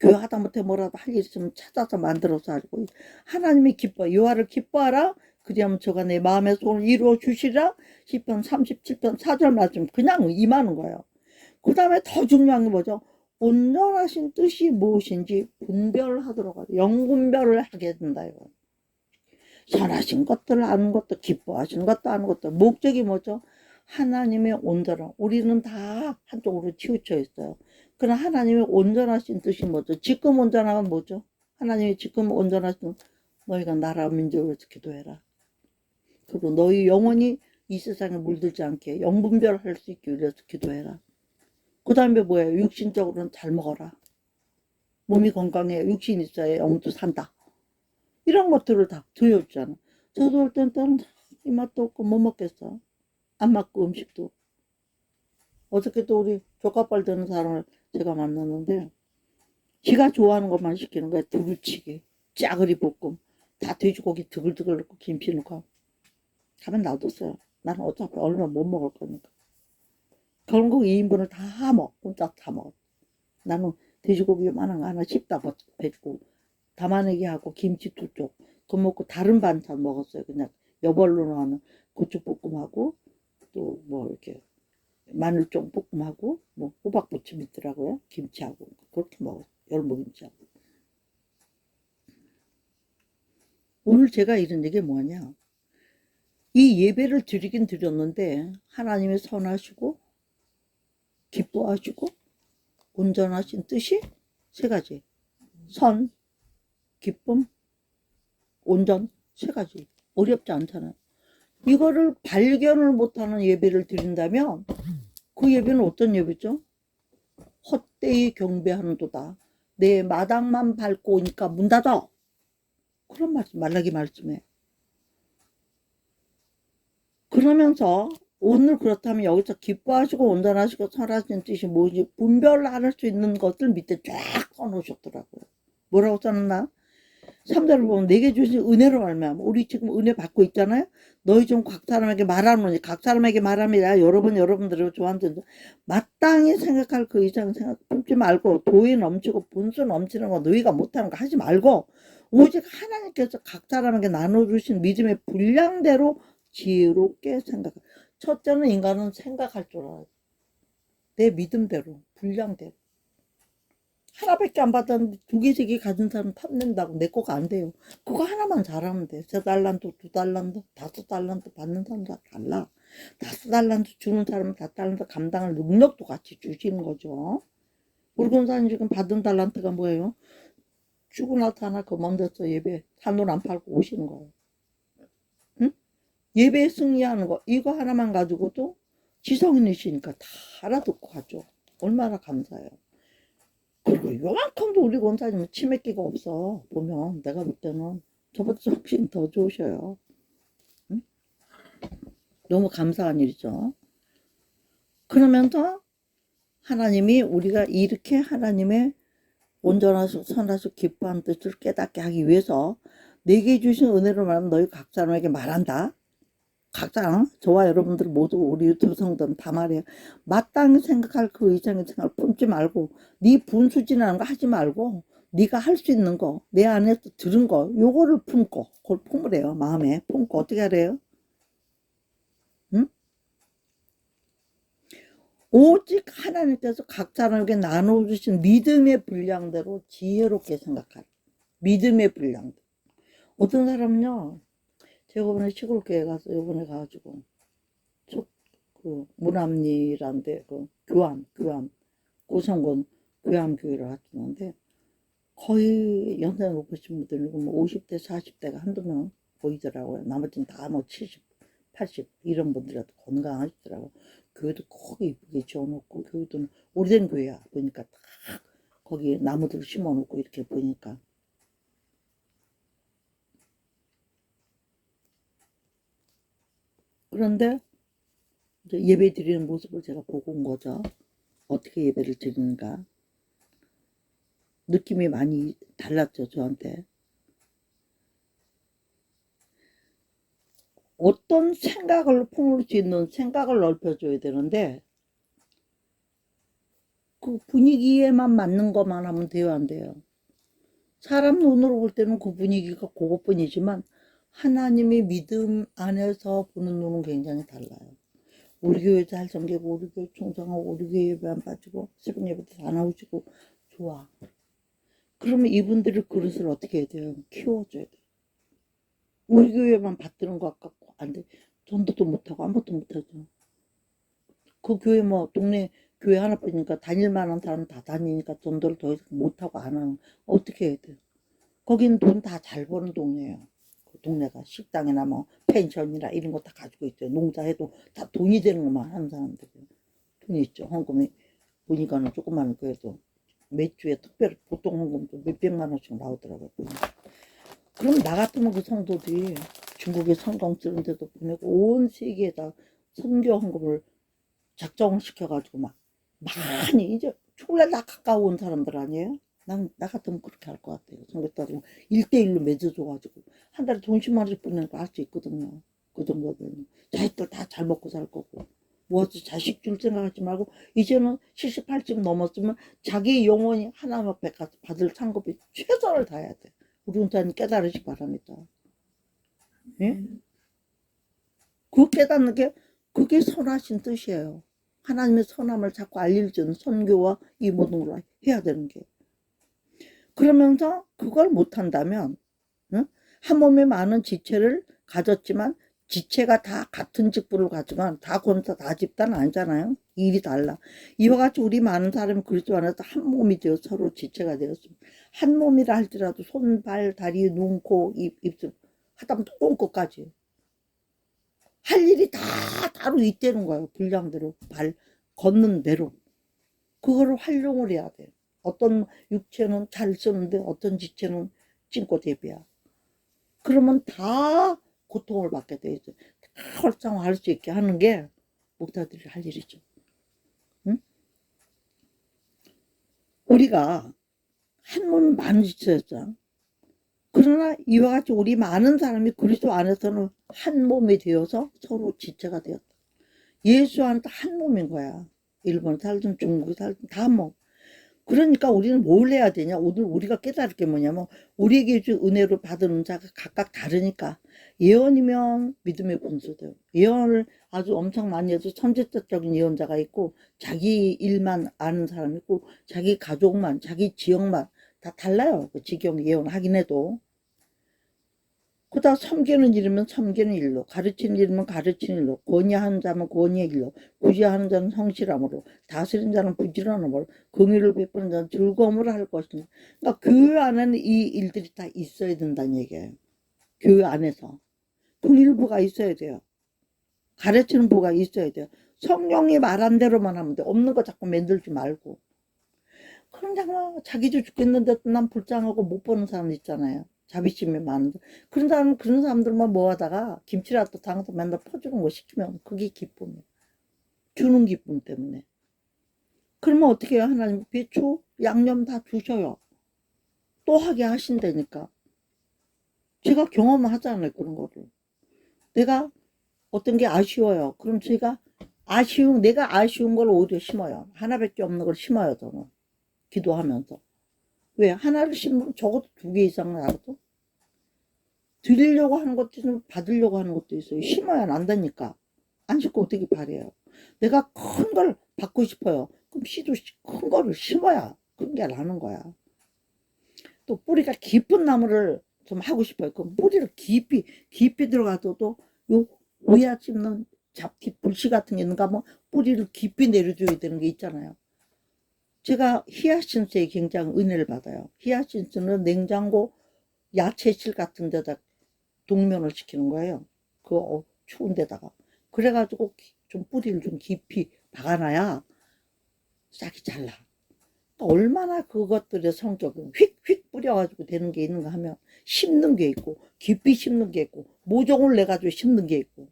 Speaker 1: 교회 하다못해 뭐라도 할 일 있으면 찾아서 만들어서 하고 하나님이 기뻐 여호와를 기뻐하라 그리하면 저가 내 마음의 소원을 이루어 주시라 시편 37편 4절 말씀 그냥 임하는 거예요. 그 다음에 더 중요한 게 뭐죠? 온전하신 뜻이 무엇인지 분별하도록 하죠. 영분별을 하게 된다 이거. 선하신 것들을 아는 것도 기뻐하시는 것도 아는 것도 목적이 뭐죠? 하나님의 온전함 우리는 다 한쪽으로 치우쳐 있어요. 그러나 하나님의 온전하신 뜻이 뭐죠? 지금 온전함은 뭐죠? 하나님이 지금 온전하신 너희가 나라 민족을 기도해라. 그리고 너희 영혼이 이 세상에 물들지 않게 영분별할 수 있게 위해서 기도해라. 그 다음에 뭐예요? 육신적으로는 잘 먹어라. 몸이 건강해. 육신 있어야 영도 산다. 이런 것들을 다 들려주잖아. 저도 할 때는 입맛도 없고 못 먹겠어. 안 맞고 음식도. 어저께 또 우리 조카뻘 되는 사람을 제가 만났는데 지가 좋아하는 것만 시키는 거야. 두부치기, 짜그리 볶음, 다 돼지고기 드글드글 넣고 김치 넣고 가면 놔뒀어요. 나는 어차피 얼마 못 먹을 거니까. 결국 2인분을 다 먹어. 꼼짝 다 먹어. 나는 돼지고기만한 거 하나 씹다 뱉고 담아내기 하고 김치 2쪽 더 먹고 다른 반찬 먹었어요. 그냥 여벌로 하는 고추볶음하고 또 뭐 이렇게 마늘종 볶음하고 뭐 호박부침 있더라고요. 김치하고 그렇게 먹었어요. 열무김치하고. 오늘 제가 이런 얘기 뭐냐. 이 예배를 드리긴 드렸는데 하나님이 선하시고 기뻐하시고 온전하신 뜻이 세 가지. 선, 기쁨, 온전 세 가지. 어렵지 않잖아요. 이거를 발견을 못하는 예배를 드린다면 그 예배는 어떤 예배죠? 헛되이 경배하는도다. 내 마당만 밟고 오니까 문 닫아. 그런 말씀, 말라기 말씀에. 그러면서 오늘 그렇다면 여기서 기뻐하시고 온전하시고 선하신 뜻이 뭐지? 분별할 수 있는 것들 밑에 쫙 써놓으셨더라고요. 뭐라고 써놨나? 3절을 보면 내게 주신 은혜로 말미암아 우리 지금 은혜 받고 있잖아요. 너희 좀 각 사람에게 말하노니 각 사람에게 말함이라 여러분들을 좋아하는 마땅히 생각할 그 이상 생각 품지 말고 도에 넘치고 분수 넘치는 거 너희가 못하는 거 하지 말고 오직 하나님께서 각 사람에게 나눠주신 믿음의 분량대로 지혜롭게 생각해. 첫째는 인간은 생각할 줄 알아요. 내 믿음대로 분량대로. 하나밖에 안 받았는데 2개, 3개 가진 사람 탐낸다고 내 거가 안 돼요. 그거 하나만 잘하면 돼. 3달란트, 2달란트, 5달란트 받는 사람 다 달라. 5달란트 주는 사람은 4달란트 감당할 능력도 같이 주시는 거죠. 우리 권사님 지금 받은 달란트가 뭐예요? 죽고 나타나 그 먼저서 예배 한돈 안 팔고 오시는 거예요. 응? 예배에 승리하는 거 이거 하나만 가지고도 지성인이시니까 다 알아듣고 하죠. 얼마나 감사해요. 그리고 요만큼도 우리 권사님은 치맥기가 없어. 보면 내가 볼 때는 저보다 훨씬 더 좋으셔요. 응? 너무 감사한 일이죠. 그러면서 하나님이 우리가 이렇게 하나님의 온전하시고 선하시고 기뻐하는 뜻을 깨닫게 하기 위해서 내게 주신 은혜로 말하면 너희 각 사람에게 말한다. 각자 저와 여러분들 모두 우리 유튜브 성도는 다 말해요. 마땅히 생각할 그 이상의 생각을 품지 말고 네 분수진하는 거 하지 말고 네가 할 수 있는 거 내 안에서 들은 거 요거를 품고 그걸 품으래요. 마음에 품고 어떻게 하래요? 응? 오직 하나님께서 각 사람에게 나눠주신 믿음의 분량대로 지혜롭게 생각하라. 믿음의 분량대로. 어떤 사람은요. 제가 이번에 시골 교회 가서 요번에 가가지고 그 문암리란데 그 교암 고성군 교암교회를 갔는데 거의 연세 높으신 분들 뭐 50대 40대가 한두 명 보이더라고요. 나머지는 다 뭐 70, 80 이런 분들이라도 건강하시더라고요. 교회도 크게 이쁘게 지어놓고 교회도 오래된 교회야. 보니까 딱 거기 나무들 심어놓고 이렇게 보니까 그런데 이제 예배 드리는 모습을 제가 보고 온 거죠. 어떻게 예배를 드리는가. 느낌이 많이 달랐죠, 저한테. 어떤 생각을 품을 수 있는 생각을 넓혀줘야 되는데, 그 분위기에만 맞는 것만 하면 돼요, 안 돼요? 사람 눈으로 볼 때는 그 분위기가 그것뿐이지만, 하나님의 믿음 안에서 보는 눈은 굉장히 달라요. 우리 교회 잘 섬기고, 우리 교회 충성하고, 우리 교회 예배 안 빠지고, 새벽 예배도 다 나오시고, 좋아. 그러면 이분들의 그릇을 어떻게 해야 돼요? 키워줘야 돼요. 우리 교회만 받드는 것 같고 안 돼. 전도도 못하고 아무것도 못하죠. 그 교회 뭐 동네 교회 하나뿐이니까 다닐만한 사람 다 다니니까 전도를 더 이상 못하고 안 하는 어떻게 해야 돼요? 거긴 돈 다 잘 버는 동네예요. 그 동네가 식당이나 뭐 펜션이나 이런 거 다 가지고 있어요. 농사해도 다 돈이 되는 것만 하는 사람들이 돈이 있죠. 헌금이 보니까는 조그마한 교회도 몇 주에 특별히 보통 헌금도 몇백만 원씩 나오더라고요. 보니까. 그럼 나 같으면 그 성도들이 중국에 성경 쓰는 데도 보내고 온 세계에다 선교 헌금을 작정을 시켜가지고 막 많이 이제 초래 다 가까운 사람들 아니에요? 나 같으면 그렇게 할 것 같아요. 선교 따지고 1대1로 맺어줘가지고 한 달에 돈 10만 원씩 보내는 거 할 수 있거든요. 그 정도면 자식들 다 잘 먹고 살 거고 모아서 자식 줄 생각하지 말고 이제는 78쯤 넘었으면 자기 영혼이 하나만 받을 상급이 최선을 다해야 돼. 우리 은사님 깨달으시기 바랍니다. 예? 그 깨닫는 게 그게 선하신 뜻이에요. 하나님의 선함을 자꾸 알려주는 선교와 이 모든 걸 해야 되는 게. 그러면서 그걸 못한다면 한 몸에 많은 지체를 가졌지만 지체가 다 같은 직분을 가지만 다 권사 다 집단 아니잖아요. 일이 달라. 이와 같이 우리 많은 사람이 그리스도 안에서 한 몸이 되어 서로 지체가 되었습니다. 한 몸이라 할지라도 손, 발, 다리, 눈, 코, 입, 입술 하다못해 똥꼬까지 할 일이 다 따로 있다는 거예요. 분량대로 걷는 대로 그거를 활용을 해야 돼. 어떤 육체는 잘 쓰는데 어떤 지체는 찐꼬 대비야. 그러면 다 고통을 받게 돼 있어요. 다 활성화할 수 있게 하는 게 목사들이 할 일이죠. 응? 우리가 한 몸이 많은 지체였잖아. 그러나 이와 같이 우리 많은 사람이 그리스도 안에서는 한 몸이 되어서 서로 지체가 되었다. 예수 안에서 한 몸인 거야. 일본 살든 중국 살든 다 한 몸. 그러니까 우리는 뭘 해야 되냐? 오늘 우리가 깨달을 게 뭐냐면 우리에게 주 은혜로 받은 은사가 각각 다르니까 예언이면 믿음의 분수대요. 예언을 아주 엄청 많이 해서 선지자적인 예언자가 있고 자기 일만 아는 사람이 있고 자기 가족만 자기 지역만 다 달라요. 그 지경 예언하긴 해도. 그다 섬기는 일이면 섬기는 일로, 가르치는 일이면 가르치는 일로, 권위하는 자면 권위의 일로, 구제하는 자는 성실함으로, 다스리는 자는 부지런함으로, 긍휼을 베푸는 자는 즐거움으로 할 것이니. 그러니까 교회 안에는 이 일들이 다 있어야 된다는 얘기예요. 교회 안에서 긍휼부가 있어야 돼요. 가르치는 부가 있어야 돼요. 성령이 말한 대로만 하면 돼. 없는 거 자꾸 만들지 말고. 그럼 정말 자기도 죽겠는데 난 불쌍하고 못 보는 사람 있잖아요. 자비심이 많은 그런 사람들만 모아다가 김치라도 당서 맨날 퍼주는 거 시키면 그게 기쁨이에요. 주는 기쁨 때문에. 그러면 어떻게 해요? 하나님 배추 양념 다 주셔요. 또 하게 하신다니까. 제가 경험하잖아요. 그런 거를. 내가 어떤 게 아쉬워요. 그럼 제가 내가 아쉬운 걸 오히려 심어요. 하나밖에 없는 걸 심어요. 저는 기도하면서. 왜? 하나를 심으면 적어도 2개 이상은 알아도 드리려고 하는 것도 있고 받으려고 하는 것도 있어요. 심어야 난다니까. 안 심고 어떻게 바래요. 내가 큰 걸 받고 싶어요. 그럼 씨도 큰 거를 심어야 큰 게 나는 거야. 또 뿌리가 깊은 나무를 좀 하고 싶어요. 그럼 뿌리를 깊이 들어가도 요 우야 씹는 잡티 불씨 같은 게 있는가 하면 뿌리를 깊이 내려줘야 되는 게 있잖아요. 제가 히아신스에 굉장히 은혜를 받아요. 히아신스는 냉장고 야채실 같은 데다 동면을 시키는 거예요. 그 추운 데다가. 그래가지고 좀 뿌리를 좀 깊이 박아놔야 싹이 잘 나. 얼마나 그것들의 성격은 휙휙 뿌려가지고 되는 게 있는가 하면 심는 게 있고 깊이 심는 게 있고 모종을 내가지고 심는 게 있고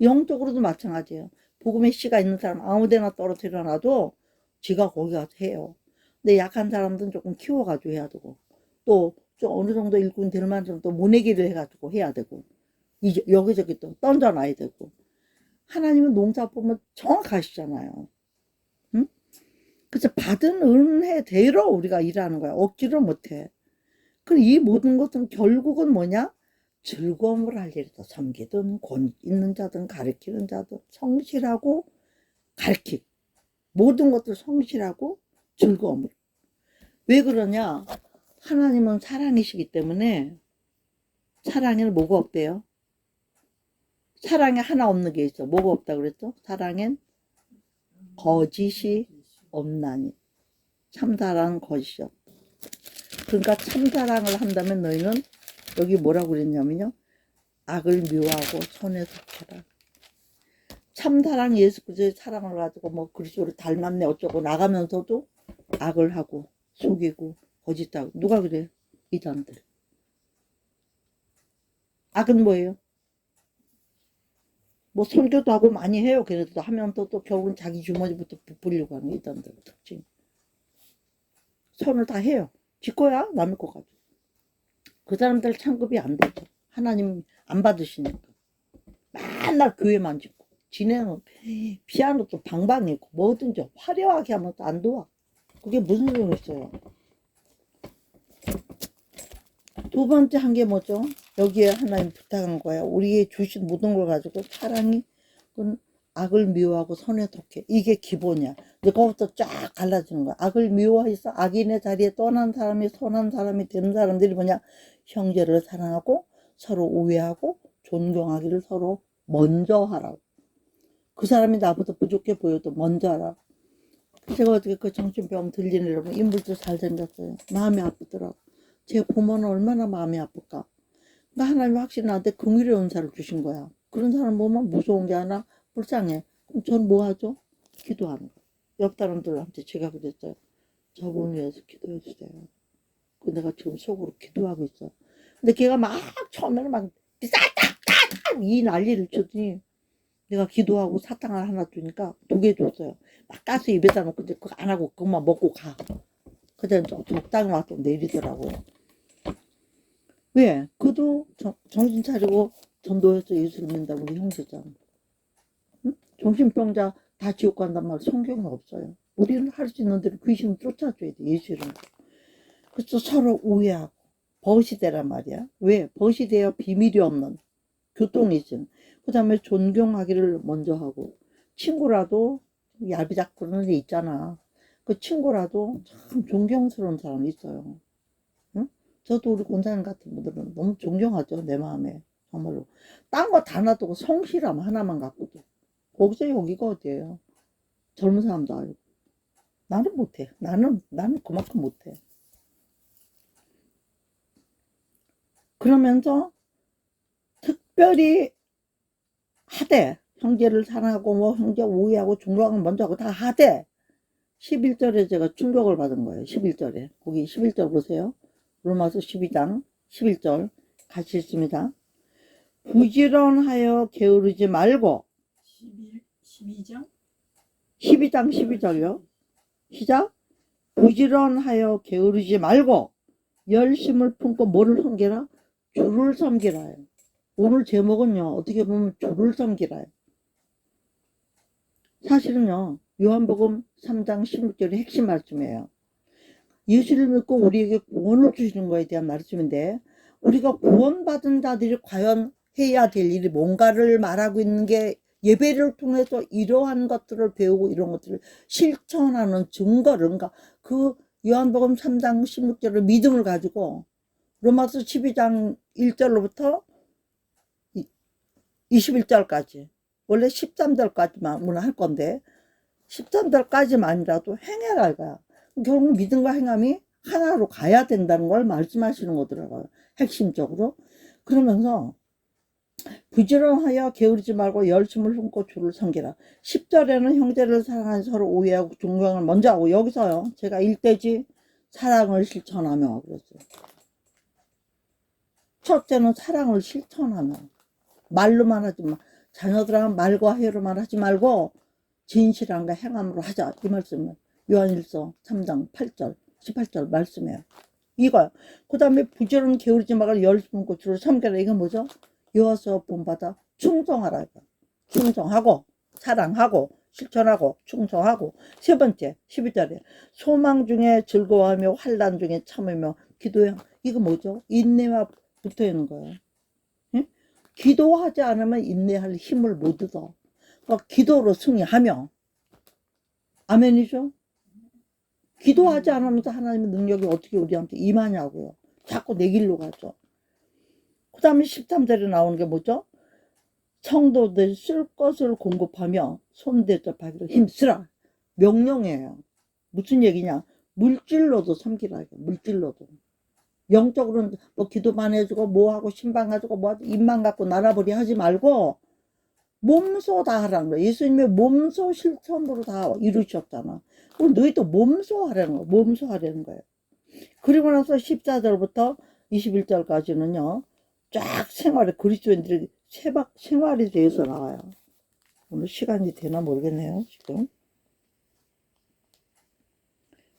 Speaker 1: 영적으로도 마찬가지예요. 복음의 씨가 있는 사람 아무데나 떨어뜨려 놔도 지가 거기 가서 해요. 근데 약한 사람들은 조금 키워가지고 해야 되고 또 좀 어느 정도 일꾼 될 만큼 또 모내기를 해가지고 해야 되고 이제 여기저기 또 던져놔야 되고 하나님은 농사 보면 정확하시잖아요. 응? 그래서 받은 은혜대로 우리가 일하는 거야. 억지로 못해. 그럼 이 모든 것은 결국은 뭐냐? 즐거움을 할 일이다. 섬기든 권 있는 자든 가르치는 자든 성실하고 가르치고 모든 것들 성실하고 즐거움을. 왜 그러냐? 하나님은 사랑이시기 때문에 사랑에는 뭐가 없대요? 사랑에 하나 없는 게 있어. 뭐가 없다 그랬죠? 사랑엔 거짓이 없나니. 참사랑은 거짓이 없다. 그러니까 참사랑을 한다면 너희는 여기 뭐라고 그랬냐면요. 악을 미워하고 선에 속해라. 참사랑 예수 그리스도의 사랑을 가지고 뭐 그리스도를 닮았네 어쩌고 나가면서도 악을 하고 속이고 거짓하고 누가 그래? 이단들. 악은 뭐예요? 뭐 설교도 하고 많이 해요. 그래도 하면서 또 결국은 자기 주머니부터 부풀려고 하는 이단들 특징. 손을 다 해요. 지 거야 남의 거 가지고. 그 사람들 창급이 안 되죠. 하나님 안 받으시니까. 맨날 교회만 짓고. 지네는 피아노도 방방이 있고 뭐든지 화려하게 하면 또 안 도와. 그게 무슨 소용이 있어요. 두 번째 한 게 뭐죠? 여기에 하나님 부탁한 거야. 우리의 주신 모든 걸 가지고 사랑이 악을 미워하고 선에 독해. 이게 기본이야. 근데 거기서 쫙 갈라지는 거야. 악을 미워해서 악인의 자리에 떠난 사람이 선한 사람이 되는 사람들이 뭐냐? 형제를 사랑하고 서로 우애하고 존경하기를 서로 먼저 하라고. 그 사람이 나보다 부족해 보여도 먼저 하라. 제가 어떻게 그 정신병 들리는 여러분 인물도 잘생겼어요. 마음이 아프더라고. 제 부모는 얼마나 마음이 아플까. 그러니까 하나님이 확실히 나한테 긍휼의 은사를 주신 거야. 그런 사람 보면 무서운 게 아니라 불쌍해. 그럼 전 뭐 하죠? 기도하는 거. 옆 사람들한테 제가 그랬어요. 저분을 위해서 기도해 주세요. 그 내가 지금 속으로 기도하고 있어. 근데 걔가 막 처음에는 막 싸딱딱 이 난리를 쳤더니 내가 기도하고 사탕을 하나 주니까 2개 줬어요. 막 가스 입에다 놓고 이제 그거 안 하고 그것만 먹고 가. 그다음에 적당히 와서 내리더라고요. 왜? 그도 정신 차리고 전도해서 예수를 믿는다 우리 형제잖아. 응? 정신병자 다 지옥 간단 말 성경에 없어요. 우리는 할 수 있는 대로 귀신을 쫓아줘야 돼. 예수 이름. 그래서 서로 우애하고 벗이 되란 말이야. 왜? 벗이 되어 비밀이 없는 교통이 있음. 그 다음에 존경하기를 먼저 하고 친구라도 얄비작거리는 애 있잖아. 그 친구라도 참 존경스러운 사람이 있어요. 응? 저도 우리 권사님 같은 분들은 너무 존경하죠. 내 마음에. 정말로. 딴 거 다 놔두고 성실함 하나만 갖고도. 거기서 여기가 어디예요. 젊은 사람도 알고. 나는 못해. 나는 그만큼 못해. 그러면서 특별히 하되 형제를 사랑하고 뭐 형제 우애하고 존경하고 먼저 하고 다 하되 11절에 제가 충격을 받은 거예요. 11절에. 거기 11절 보세요. 로마서 12장 11절 같이 읽습니다. 부지런하여 게으르지 말고
Speaker 2: 12장?
Speaker 1: 12장 12절요. 시작. 부지런하여 게으르지 말고 열심을 품고 뭐를 섬기라? 주를 섬기라. 오늘 제목은요. 어떻게 보면 주를 섬기라. 사실은요. 요한복음 3장 16절이 핵심 말씀이에요. 예수를 믿고 우리에게 구원을 주시는 거에 대한 말씀인데 우리가 구원받은 자들이 과연 해야 될 일이 뭔가를 말하고 있는 게 예배를 통해서 이러한 것들을 배우고 이런 것들을 실천하는 증거를 그러니까 그 요한복음 3장 16절의 믿음을 가지고 로마서 12장 1절로부터 21절까지 원래 13절까지만 할 건데 13절까지만이라도 행해라 이거야. 결국 믿음과 행함이 하나로 가야 된다는 걸 말씀하시는 거더라고요. 핵심적으로. 그러면서 부지런하여 게으르지 말고 열심을 품고 주를 섬기라. 10절에는 형제를 사랑하는 서로 우애하고 존경을 먼저 하고 여기서요. 제가 일대지 사랑을 실천하며 그랬어요. 첫째는 사랑을 실천하며 말로만 하지 마. 자녀들하고 말과 해로만 하지 말고 진실함과 행함으로 하자. 이 말씀은 요한일서 3장 8절 18절 말씀이에요. 이거요. 그 다음에 부지런히 게으르지 말고 열심히 고추를 섬겨라. 이건 뭐죠? 여호와서 본받아 충성하라. 충성하고 사랑하고 실천하고 충성하고. 세 번째 12절에 소망 중에 즐거워하며 환난 중에 참으며 기도해. 이거 뭐죠? 인내와 붙어 있는 거예요. 응? 기도하지 않으면 인내할 힘을 못 얻어. 그러니까 기도로 승리하며. 아멘이죠? 기도하지 않으면서 하나님의 능력이 어떻게 우리한테 임하냐고요. 자꾸 내 길로 가죠. 그 다음에 13절에 나오는 게 뭐죠? 성도들 쓸 것을 공급하며 손대접하기로 힘쓰라. 명령이에요. 무슨 얘기냐? 물질로도 섬기라. 물질로도. 영적으로는 뭐 기도만 해주고 뭐하고 신방 가지고 뭐 입만 갖고 날아버리 하지 말고 몸소 다 하라는 거야. 예수님의 몸소 실천으로 다 이루셨잖아. 그럼 너희도 몸소 하라는 거야. 몸소 하라는 거예요. 그리고 나서 14절부터 21절까지는요. 쫙 생활에 그리스도인들의 생활에 대해서 나와요. 오늘 시간이 되나 모르겠네요.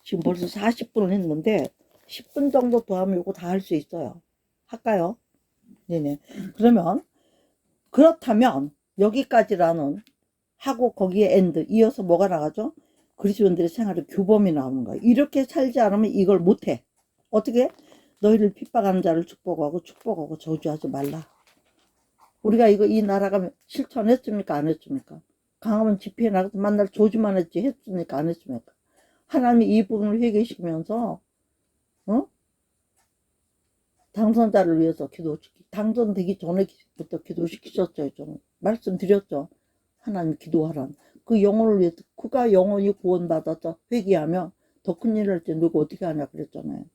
Speaker 1: 지금 벌써 40분을 했는데 10분 정도 더 하면 이거 다 할 수 있어요. 할까요? 네네. 그러면 그렇다면 여기까지라는 하고 거기에 엔드 이어서 뭐가 나가죠? 그리스도인들의 생활의 규범이 나오는 거야. 이렇게 살지 않으면 이걸 못해. 어떻게? 너희를 핍박하는 자를 축복하고 저주하지 말라. 우리가 이 나라가 실천했습니까? 안 했습니까? 강하면 집회에 나가서 만날 조지만 했지 했습니까? 안 했습니까? 하나님이 이 부분을 회개시키면서 당선자를 위해서 당선되기 전에부터 기도시키셨죠. 좀 말씀드렸죠. 하나님 기도하란. 그 영혼을 위해서 그가 영혼이 구원받아서 회개하며 더 큰 일을 할 때 누구 어떻게 하냐 그랬잖아요.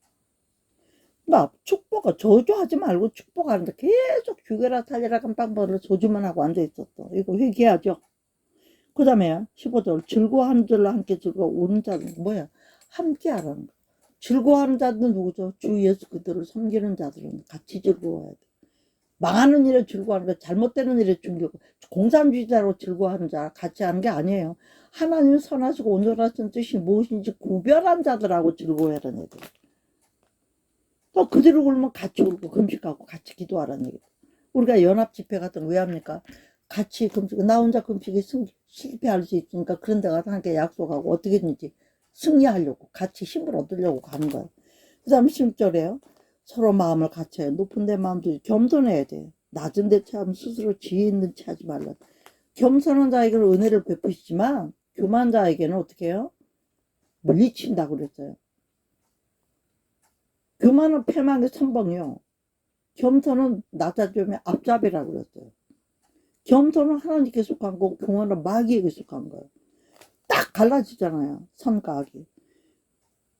Speaker 1: 나 축복을 저주하지 말고 축복하는데 계속 죽여라 살려라 깜빡거려 저주만 하고 앉아있었어. 이거 회개하죠. 그 다음에 15절 즐거워하는 자들로 함께 즐거워하는 자는 뭐야? 함께 하라는 거. 즐거워하는 자들은 누구죠? 주 예수 그들을 섬기는 자들은 같이 즐거워해야 돼. 망하는 일에 즐거워하는 거, 잘못되는 일에 즐거워, 공산주의자로 즐거워하는 자 같이 하는 게 아니에요. 하나님 선하시고 온전하신 뜻이 무엇인지 구별한 자들하고 즐거워하라는 얘기예요. 또 그대로 울면 같이 울고 금식하고 같이 기도하라는 얘기예요. 우리가 연합 집회 같은 거 왜 합니까? 같이 금식, 나 혼자 금식이 실패할 수 있으니까 그런 데 가서 함께 약속하고 어떻게든지 승리하려고 같이 힘을 얻으려고 가는 거예요. 그 다음 10절에요. 서로 마음을 같이 높은 데 마음도 겸손해야 돼. 낮은 데 체하면 스스로 지혜 있는 체 하지 말라. 겸손한 자에게는 은혜를 베푸시지만 교만한 자에게는 어떻게 해요? 물리친다고 그랬어요. 교만은 패망의 선봉이요. 겸손은 낮아짐의 앞잡이라고 그랬어요. 겸손은 하나님께 속한 거고 교만은 마귀에게 속한 거예요. 딱 갈라지잖아요. 선과 악이.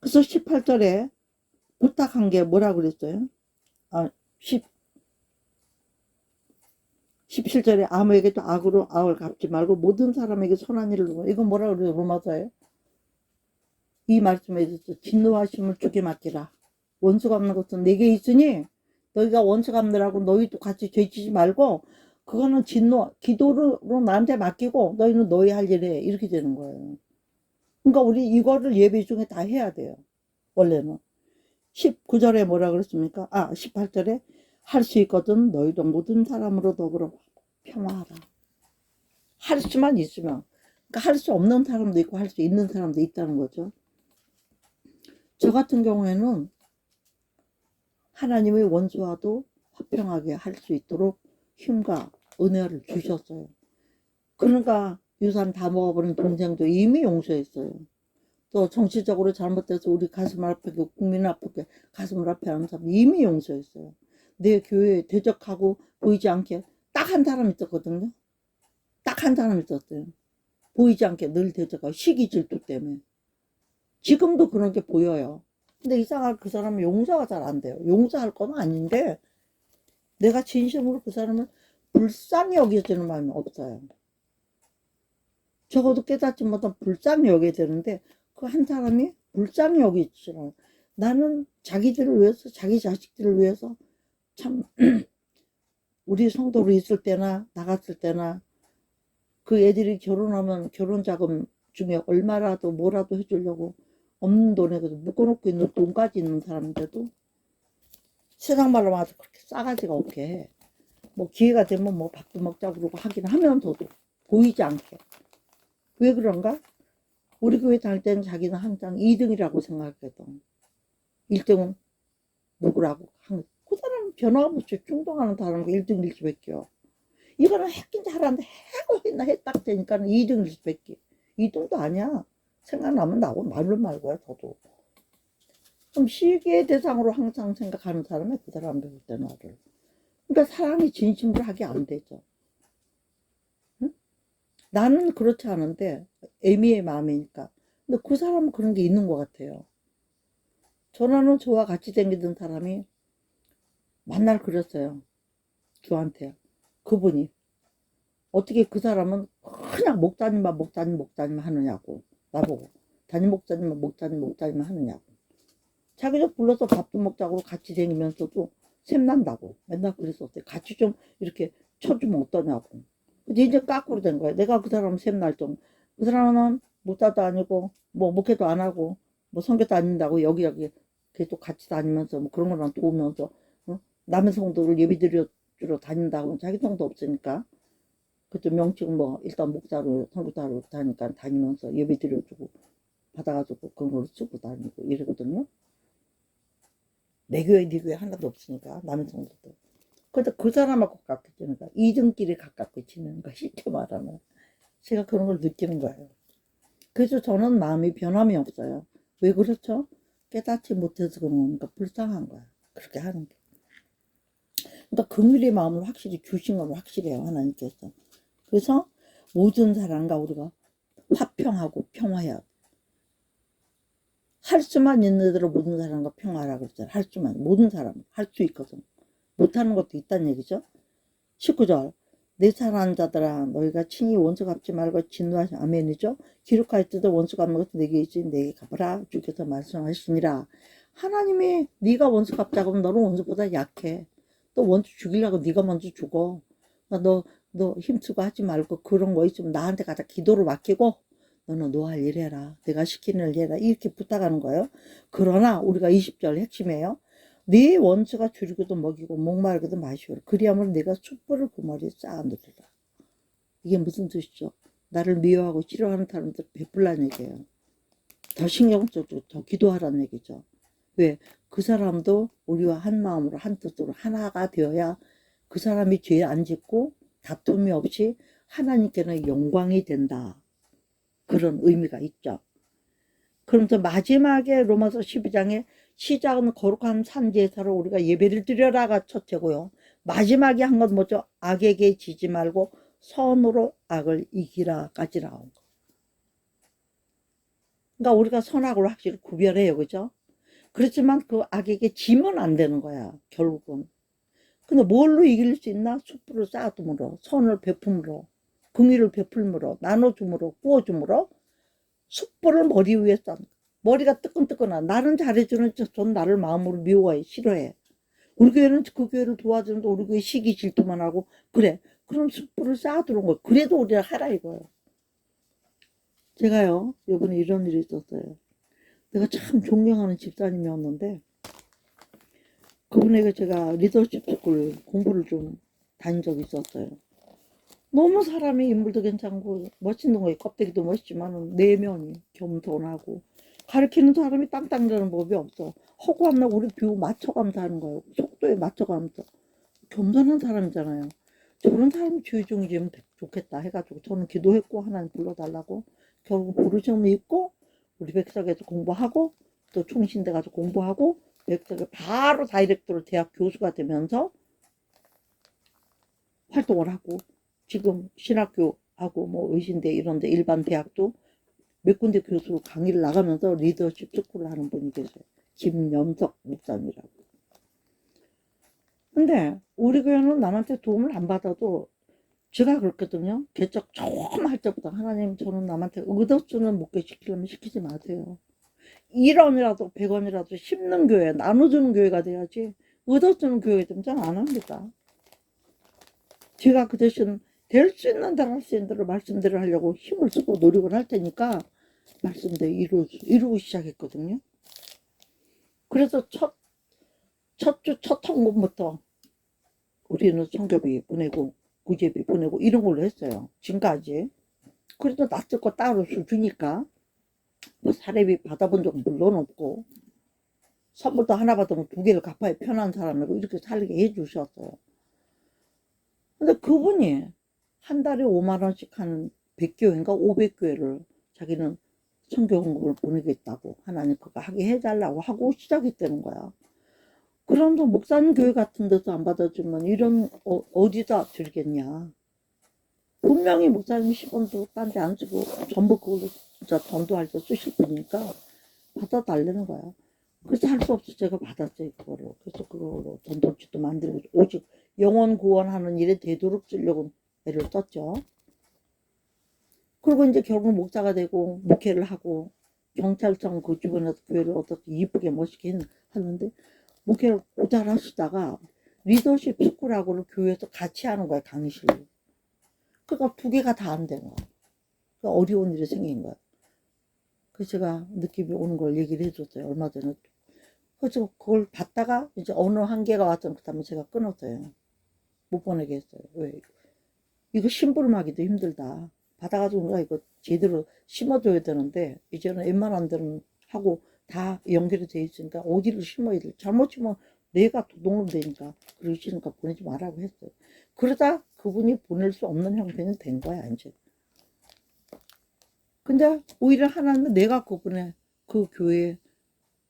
Speaker 1: 그래서 18절에 부탁한 게 뭐라고 그랬어요? 17절에 아무에게도 악을 갚지 말고 모든 사람에게 선한 일을 누려. 이건 뭐라고 그래요? 로마서예요? 이 말씀에 있어서 진노하심을 주게 맡기라. 원수 갚는 것은 내게 있으니 너희가 원수 갚느라고 너희도 같이 죄지지 말고 그거는 기도로 나한테 맡기고 너희는 너희 할 일에 이렇게 되는 거예요. 그러니까 우리 이거를 예배 중에 다 해야 돼요. 원래는. 19절에 뭐라 그랬습니까? 18절에 할 수 있거든 너희도 모든 사람으로 더불어 평화하라. 할 수만 있으면. 그러니까 할 수 없는 사람도 있고 할 수 있는 사람도 있다는 거죠. 저 같은 경우에는 하나님의 원수와도 화평하게 할 수 있도록 힘과 은혜를 주셨어요. 그러니까 유산 다 먹어버린 동생도 이미 용서했어요. 또 정치적으로 잘못돼서 우리 가슴 아프게 국민 아프게 가슴을 아프게 하는 사람 이미 용서했어요. 내 교회에 대적하고 보이지 않게 딱 한 사람 있었거든요. 딱 한 사람 있었어요. 보이지 않게 늘 대적하고 시기 질투 때문에. 지금도 그런 게 보여요. 근데 이상하게 그 사람은 용서가 잘 안 돼요. 용서할 건 아닌데 내가 진심으로 그 사람을 불쌍히 여겨지는 마음이 없어요. 적어도 깨닫지 못한 불쌍히 여겨야 되는데 그 한 사람이 불쌍히 여기지 않아요. 나는 자기들을 위해서 자기 자식들을 위해서 참 우리 성도로 있을 때나 나갔을 때나 그 애들이 결혼하면 결혼 자금 중에 얼마라도 뭐라도 해주려고 없는 돈에 묶어놓고 있는 돈까지 있는 사람인데도 세상 말로 말해서 그렇게 싸가지가 없게 해. 뭐 기회가 되면 뭐 밥도 먹자고 그러고 하긴 하면서도 보이지 않게. 왜 그런가? 우리 교회 다닐 때는 자기는 항상 2등이라고 생각했거든. 1등은 누구라고 하는 그 사람은 변함없이 충동하는 사람이 1등일 수밖에요. 이거는 했긴 잘하는데 해고 했나 했딱 되니까 2등일 수밖에. 2등도 아니야. 생각나면 나고 말로 말고요. 저도 좀 시기의 대상으로 항상 생각하는 사람이 그 사람 배울 때 나를. 그러니까 사랑이 진심으로 하게 안 되죠. 응? 나는 그렇지 않은데 애미의 마음이니까. 근데 그 사람은 그런 게 있는 것 같아요. 전화는 저와 같이 다니던 사람이 만날 그랬어요. 저한테. 그분이 어떻게 그 사람은 그냥 목사님 하느냐고. 나보고. 담임 목사님 하느냐고. 자기도 불러서 밥도 먹자고 같이 다니면서도 샘난다고. 맨날 그랬었대. 같이 좀 이렇게 쳐주면 어떠냐고. 근데 이제 까꾸로 된 거야. 내가 그 사람 샘날 좀. 그 사람은 목사도 아니고, 뭐, 목회도 안 하고, 뭐, 선교도 안 다닌다고, 여기, 계속 같이 다니면서, 뭐, 그런 거랑 도우면서, 어? 남의 성도를 예배 드려 다닌다고, 자기 성도 없으니까. 그때 명칭 뭐, 일단 목사로, 선교사로 다니까 다니면서 예배 드려주고, 받아가지고, 그런 걸 쓰고 다니고, 이러거든요. 내 교회, 네 교회 하나도 없으니까, 남의 성도도. 근데 그 사람하고 가깝게 지내니까, 이등길에 가깝게 지내는 거, 쉽게 말하면. 제가 그런 걸 느끼는 거예요. 그래서 저는 마음이 변함이 없어요. 왜 그렇죠? 깨닫지 못해서 그런 거니까 불쌍한 거야. 그렇게 하는 게. 그러니까 긍휼의 마음을 확실히 주신 건 확실해요. 하나님께서. 그래서 모든 사람과 우리가 화평하고 평화해야 돼. 할 수만 있는 대로 모든 사람과 평화하라 그랬잖아요. 할 수만. 모든 사람 할 수 있거든. 못하는 것도 있다는 얘기죠. 19절. 내 사랑하는 자들아 너희가 친히 원수 갚지 말고 진노하시 아멘이죠. 기록하였듯 원수 갚는 것도 내게 있지 내게 갚아라 주께서 말씀하시니라. 하나님이 네가 원수 갚자고 하면 너는 원수보다 약해. 또 원수 죽이려고 네가 먼저 죽어. 너 힘쓰고 하지 말고 그런 거 있으면 나한테 가서 기도를 맡기고 너는 너 할 일 해라. 내가 시키는 일 해라. 이렇게 부탁하는 거예요. 그러나 우리가 20절 핵심이에요. 네 원수가 줄이고도 먹이고 목마르고도 마시오라. 그리하면 내가 숯불을 그 머리에 쌓아놓으리라. 이게 무슨 뜻이죠? 나를 미워하고 싫어하는 사람들 베풀라는 얘기예요. 더 신경 쓰고 더 기도하라는 얘기죠. 왜? 그 사람도 우리와 한 마음으로 한 뜻으로 하나가 되어야 그 사람이 죄 안 짓고 다툼이 없이 하나님께는 영광이 된다. 그런 의미가 있죠. 그러면서 마지막에 로마서 12장에 시작은 거룩한 산제사로 우리가 예배를 드려라가 첫째고요. 마지막에 한 건 뭐죠? 악에게 지지 말고 선으로 악을 이기라까지 나온 거. 그러니까 우리가 선악을 확실히 구별해요. 그죠? 그렇지만 그 악에게 지면 안 되는 거야. 결국은. 근데 뭘로 이길 수 있나? 숯불을 쌓아둠으로, 선을 베품으로, 긍휼을 베풀므로, 나눠줌으로, 구워줌으로 숯불을 머리 위에 쌓는 거야. 머리가 뜨끈뜨끈한 나는 잘해주는 전 나를 마음으로 미워해 싫어해. 우리 교회는 그 교회를 도와주는데 우리 교회 시기 질투만 하고 그래. 그럼 숯불을 쌓아두는 거예요. 그래도 우리가 하라 이거예요. 제가요 이번에 이런 일이 있었어요. 내가 참 존경하는 집사님이었는데 그분에게 제가 리더십 스쿨 공부를 좀 다닌 적이 있었어요. 너무 사람이 인물도 괜찮고 멋있는 거예요. 껍데기도 멋있지만 내면이 겸손하고 가르치는 사람이 땅땅대는 법이 없어. 허구함나 우리 뷰 맞춰가면서 하는 거예요. 속도에 맞춰가면서. 겸손한 사람이잖아요. 저런 사람이 주의종이면 좋겠다 해가지고 저는 기도했고 하나님 불러달라고 결국 부르심이 있고 우리 백석에서 공부하고 또 충신대 가서 공부하고 백석에 바로 다이렉트로 대학 교수가 되면서 활동을 하고 지금 신학교하고 뭐 의신대 이런데 일반 대학도 몇 군데 교수로 강의를 나가면서 리더십 스쿨을 하는 분이 계세요. 김연석 목사님이라고. 근데 우리 교회는 남한테 도움을 안 받아도 제가 그렇거든요. 개척 처음 할 때부터 하나님 저는 남한테 의도주는 목회 시키려면 시키지 마세요. 1원이라도 100원이라도 심는 교회 나눠주는 교회가 돼야지 의도주는 교회 좀 잘 안 합니다. 제가 그 대신 될 수 있는 대로 할 수 있는 대로 말씀대로 하려고 힘을 쓰고 노력을 할 테니까 말씀대로 이루기 시작했거든요. 그래서 첫 헌금부터 우리는 성교비 보내고 구제비 보내고 이런 걸로 했어요. 지금까지. 그래도 낯설 거 따로 주니까 뭐 사례비 받아본 적은 물론 없고 선물도 하나 받으면 두 개를 갚아야 편한 사람이고 이렇게 살게 해주셨어요. 근데 그분이 한 달에 5만 원씩 한 100교회인가 500교회를 자기는 선교헌금을 보내겠다고 하나님 그거 하게 해달라고 하고 시작했다는 거야. 그럼도 목사님 교회 같은 데서 안 받아주면 이런 어디다 드리겠냐. 분명히 목사님 10원도 딴 데 안 쓰고 전부 그걸로 진짜 전도할 때 쓰실 분이니까 받아달라는 거야. 그래서 할 수 없어 제가 받았어요 그거를. 그래서 그걸로 전도지도 만들고 오직 영혼 구원하는 일에 되도록 쓰려고 애를 썼죠. 그리고 이제 결국 목사가 되고 목회를 하고 경찰청 그 주변에서 교회를 어떻게 이쁘게 멋있게 하는데 목회를 잘 하시다가 리더십 스쿨하고를 교회에서 같이 하는 거야, 강의실로. 그러니까 두 개가 다 안 된 거야. 그러니까 어려운 일이 생긴 거야. 그래서 제가 느낌이 오는 걸 얘기를 해줬어요, 얼마 전에. 그래서 그걸 받다가 이제 어느 한계가 왔던 그 다음에 제가 끊었어요. 못 보내게 했어요. 왜? 이거 심부름하기도 힘들다. 받아가지고 내가 이거 제대로 심어줘야 되는데 이제는 웬만한 데는 하고 다 연결이 돼 있으니까 어디를 심어야 돼. 잘못 심으면 내가 도둑놈 되니까 그러시니까 보내지 말라고 했어요. 그러다 그분이 보낼 수 없는 형편이 된 거야 이제. 근데 오히려 하나님은 내가 그분의 그 교회에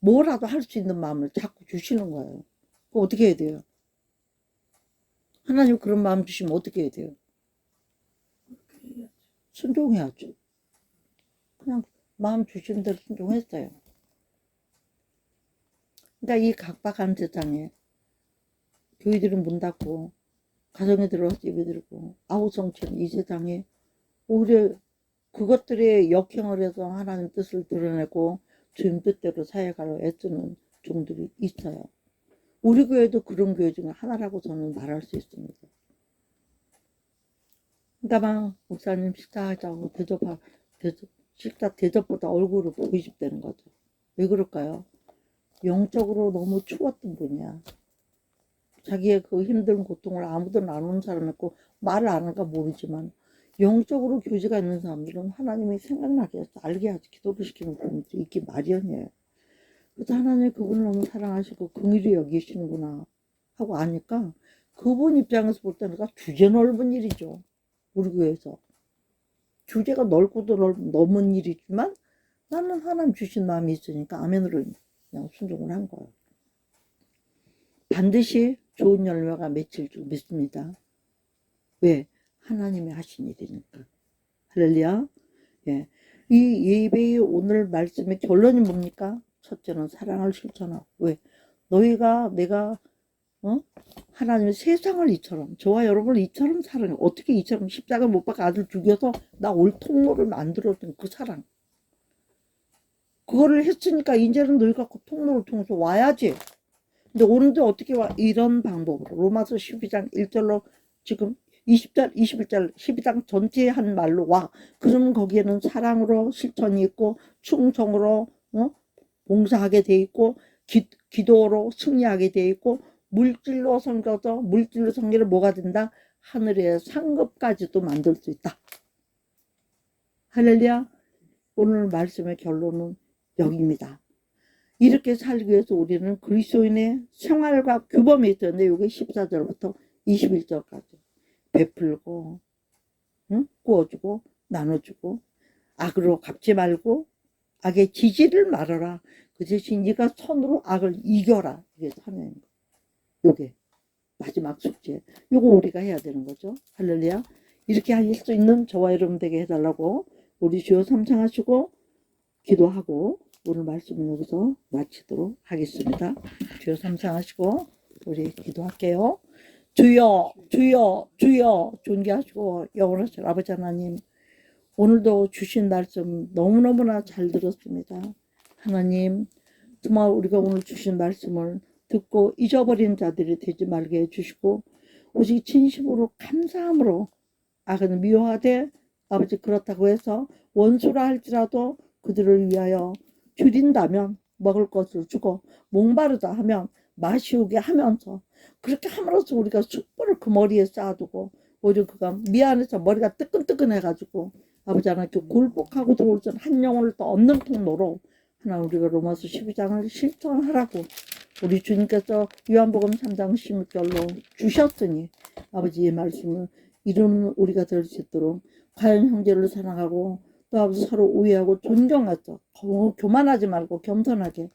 Speaker 1: 뭐라도 할 수 있는 마음을 자꾸 주시는 거예요. 그거 어떻게 해야 돼요? 하나님 그런 마음 주시면 어떻게 해야 돼요? 순종해야죠. 그냥 마음 주시는 대로 순종했어요. 그러니까 이 각박한 세상에 교회들은 문 닫고 가정에 들어와서 예배 드리고 아우성처럼 이 세상에 오히려 그것들의 역행을 해서 하나님 뜻을 드러내고 주님 뜻대로 사역하려 애쓰는 종들이 있어요. 우리 교회도 그런 교회 중에 하나라고 저는 말할 수 있습니다. 그러니까 막 목사님 식사하자고 식사 대접보다 얼굴을 보고 싶다는 거죠. 왜 그럴까요? 영적으로 너무 추웠던 분이야. 자기의 그 힘든 고통을 아무도 나누는 사람 있고 말을 안 할까 모르지만 영적으로 교제가 있는 사람들은 하나님이 생각나게 해서 알게 하지 기도를 시키는 분들이 있기 마련이에요. 그래서 하나님이 그분을 너무 사랑하시고 긍휼히 여기시는구나 하고 아니까 그분 입장에서 볼 때는 주제 넓은 일이죠. 우리 교회에서. 주제가 넓고도 넘은 일이지만 나는 하나님 주신 마음이 있으니까 아멘으로 그냥 순종을 한 거예요. 반드시 좋은 열매가 맺힐 줄 믿습니다. 왜? 하나님이 하신 일이니까. 할렐루야. 예. 이 예배의 오늘 말씀의 결론이 뭡니까? 첫째는 사랑을 실천하고. 왜? 너희가 내가 하나님의 세상을 이처럼 저와 여러분을 이처럼 사랑해. 어떻게 이처럼 십자가 못 박아 아들 죽여서 나 올 통로를 만들어준 그 사랑. 그거를 했으니까 이제는 너희가 그 통로를 통해서 와야지. 근데 오는데 어떻게 와? 이런 방법으로. 로마서 12장 1절로 지금 20절, 21절, 12장 전체에 한 말로 와. 그러면 거기에는 사랑으로 실천이 있고 충성으로 봉사하게 돼 있고 기도로 승리하게 돼 있고 물질로 섬겨서 물질로 섬기를 뭐가 된다? 하늘의 상급까지도 만들 수 있다. 할렐루야. 오늘 말씀의 결론은 여기입니다. 이렇게 살기 위해서 우리는 그리스도인의 생활과 규범이 있었는데 이게 14절부터 21절까지 베풀고 구워주고 나눠주고 악으로 갚지 말고 악의 지지를 말아라. 그 대신 네가 손으로 악을 이겨라. 이게 사명인 거. 요게 마지막 숙제. 요거 우리가 해야 되는 거죠. 할렐루야. 이렇게 할 수 있는 저와 여러분 되게 해달라고 우리 주여 삼창하시고 기도하고 오늘 말씀은 여기서 마치도록 하겠습니다. 주여 삼창하시고 우리 기도할게요. 주여 주여 주여 존귀하시고 영원하신 아버지 하나님, 오늘도 주신 말씀 너무너무나 잘 들었습니다. 하나님 정말 우리가 오늘 주신 말씀을 듣고 잊어버린 자들이 되지 말게 해주시고 오직 진심으로 감사함으로 악은 미워하되 아버지 그렇다고 해서 원수라 할지라도 그들을 위하여 줄인다면 먹을 것을 주고 목마르다 하면 마시우게 하면서 그렇게 함으로써 우리가 숯불을 그 머리에 쌓아두고 오히려 그가 미안해서 머리가 뜨끈뜨끈해가지고 아버지 하나님께 굴복하고 들어올 줄 한 영혼을 또 얻는 통로로 하나 우리가 로마서 12장을 실천하라고 우리 주님께서 요한복음 3장 16절로 주셨으니 아버지의 말씀을 이루는 우리가 될 수 있도록 과연 형제를 사랑하고 또 아버지 서로 우애하고 존경하죠. 교만하지 말고 겸손하게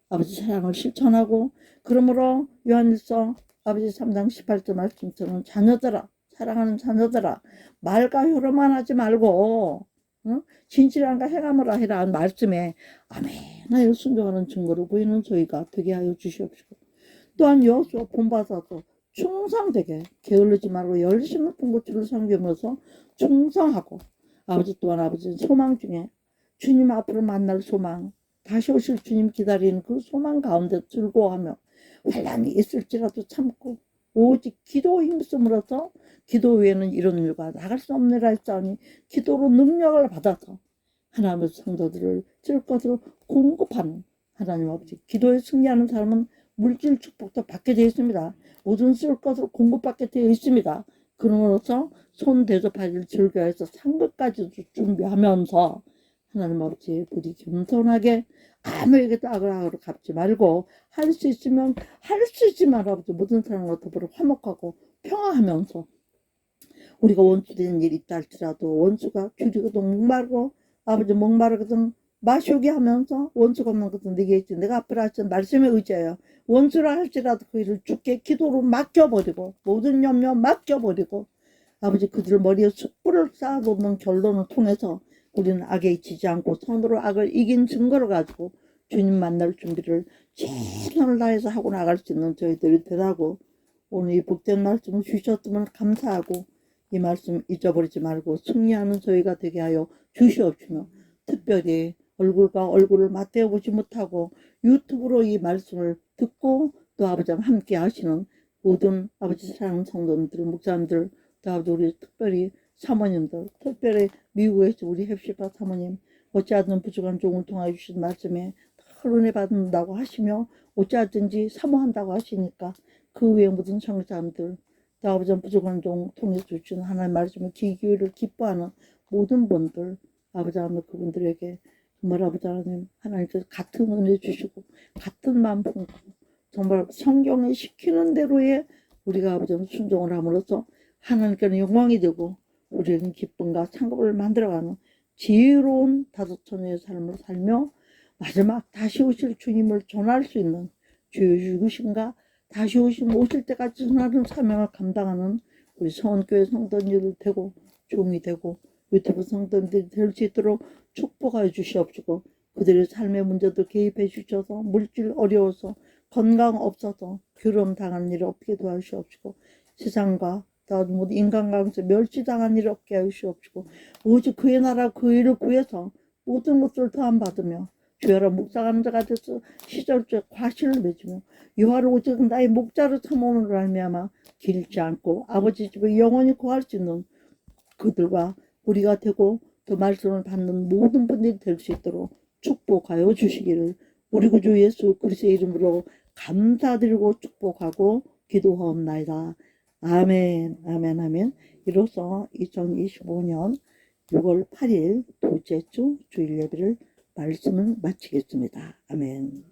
Speaker 1: 아버지 사랑을 실천하고 그러므로 요한일서 아버지 3장 18절 말씀처럼 자녀들아 사랑하는 자녀들아 말과 혀로만 하지 말고 진실함과 행함으로 해라 한 말씀에 아멘하여 순종하는 증거로 보이는 저희가 되게 하여 주시옵시고 또한 여호수아 본받아서 충성되게 게을르지 말고 열심히 군고추를 섬기면서 충성하고 아버지 또한 아버지 소망 중에 주님 앞으로 만날 소망 다시 오실 주님 기다리는 그 소망 가운데 즐거워하며 환난이 있을지라도 참고 오직 기도 힘쓰므로써 기도 외에는 이런 일과 나갈 수 없느라 했자니 기도로 능력을 받아서 하나님의 성도들을 찔 것으로 공급하는 하나님 아버지 기도에 승리하는 사람은 물질 축복도 받게 되어 있습니다. 모든 쓸 것으로 공급받게 되어 있습니다. 그러므로서 손 대접할 일 즐겨해서 상급까지도 준비하면서 하나님 아버지 부디 겸손하게 아무에게도 악을 갚지 말고 할 수 있으면 할 수 있지만 아버지 모든 사람과 더불어 화목하고 평화하면서 우리가 원수되는 일이 있다 할지라도 원수가 줄이고도 목마르고 아버지 목마르거든 마시오게 하면서 원수가 없는 것은 네게 있지 내가 앞으로 하신 말씀에 의지하여 원수라 할지라도 그 일을 주께 기도로 맡겨버리고 모든 염려 맡겨버리고 아버지 그들 머리에 숯불을 쌓아놓는 결론을 통해서 우리는 악에 지지 않고 손으로 악을 이긴 증거를 가지고 주님 만날 준비를 최선을 다해서 하고 나갈 수 있는 저희들이 되라고 오늘 이 복된 말씀을 주셨음을 감사하고 이 말씀 잊어버리지 말고 승리하는 저희가 되게 하여 주시옵시며 특별히 얼굴과 얼굴을 맞대어 보지 못하고 유튜브로 이 말씀을 듣고 또 아버지와 함께 하시는 모든 아버지 사랑하는 성도님들 목사님들 또 아버지 우리 특별히 사모님들 특별히 미국에서 우리 헵시바 사모님 어찌하든 부족한 종을 통하여 주신 말씀에 은혜 받는다고 하시며 어찌하든지 사모한다고 하시니까 그 외에 모든 성사람들 또 아버지 부족한 종 통해서 주신 하나님 말씀을 기기를 기뻐하는 모든 분들 아버지 하나님 그분들에게 정말 아버지 하나님 하나님께서 같은 은혜 주시고 같은 마음 품고 정말 성경에 시키는 대로의 우리가 아버지 순종을 함으로써 하나님께는 영광이 되고 우리는 기쁨과 상급을 만들어가는 지혜로운 다섯천의 삶을 살며 마지막 다시 오실 주님을 전할 수 있는 주의 죽으신가 다시 오실 때까지 전하는 사명을 감당하는 우리 서원교회 성도님들 되고 종이 되고 유튜브 성도님들이 될 수 있도록 축복하여 주시옵시고 그들의 삶의 문제도 개입해 주셔서 물질 어려워서 건강 없어서 괴로움 당하는 일 없게 도와주시옵시고 세상과 모든 인간관계에서 멸시당한 일 없게 하시옵시고 오직 그의 나라 그 일을 구해서 모든 것을 더함받으며 주여라 묵상하는 자가 돼서 시절적 과실을 맺으며 여호와를 오직 나의 목자로 삼음으로 말미암아 길지 않고 아버지 집에 영원히 거할 수 있는 그들과 우리가 되고 그 말씀을 받는 모든 분들이 될 수 있도록 축복하여 주시기를 우리 구주 예수 그리스도의 이름으로 감사드리고 축복하고 기도하옵나이다. 아멘 아멘 아멘. 이로써 2025년 6월 8일 둘째 주 주일 예배를 말씀을 마치겠습니다. 아멘.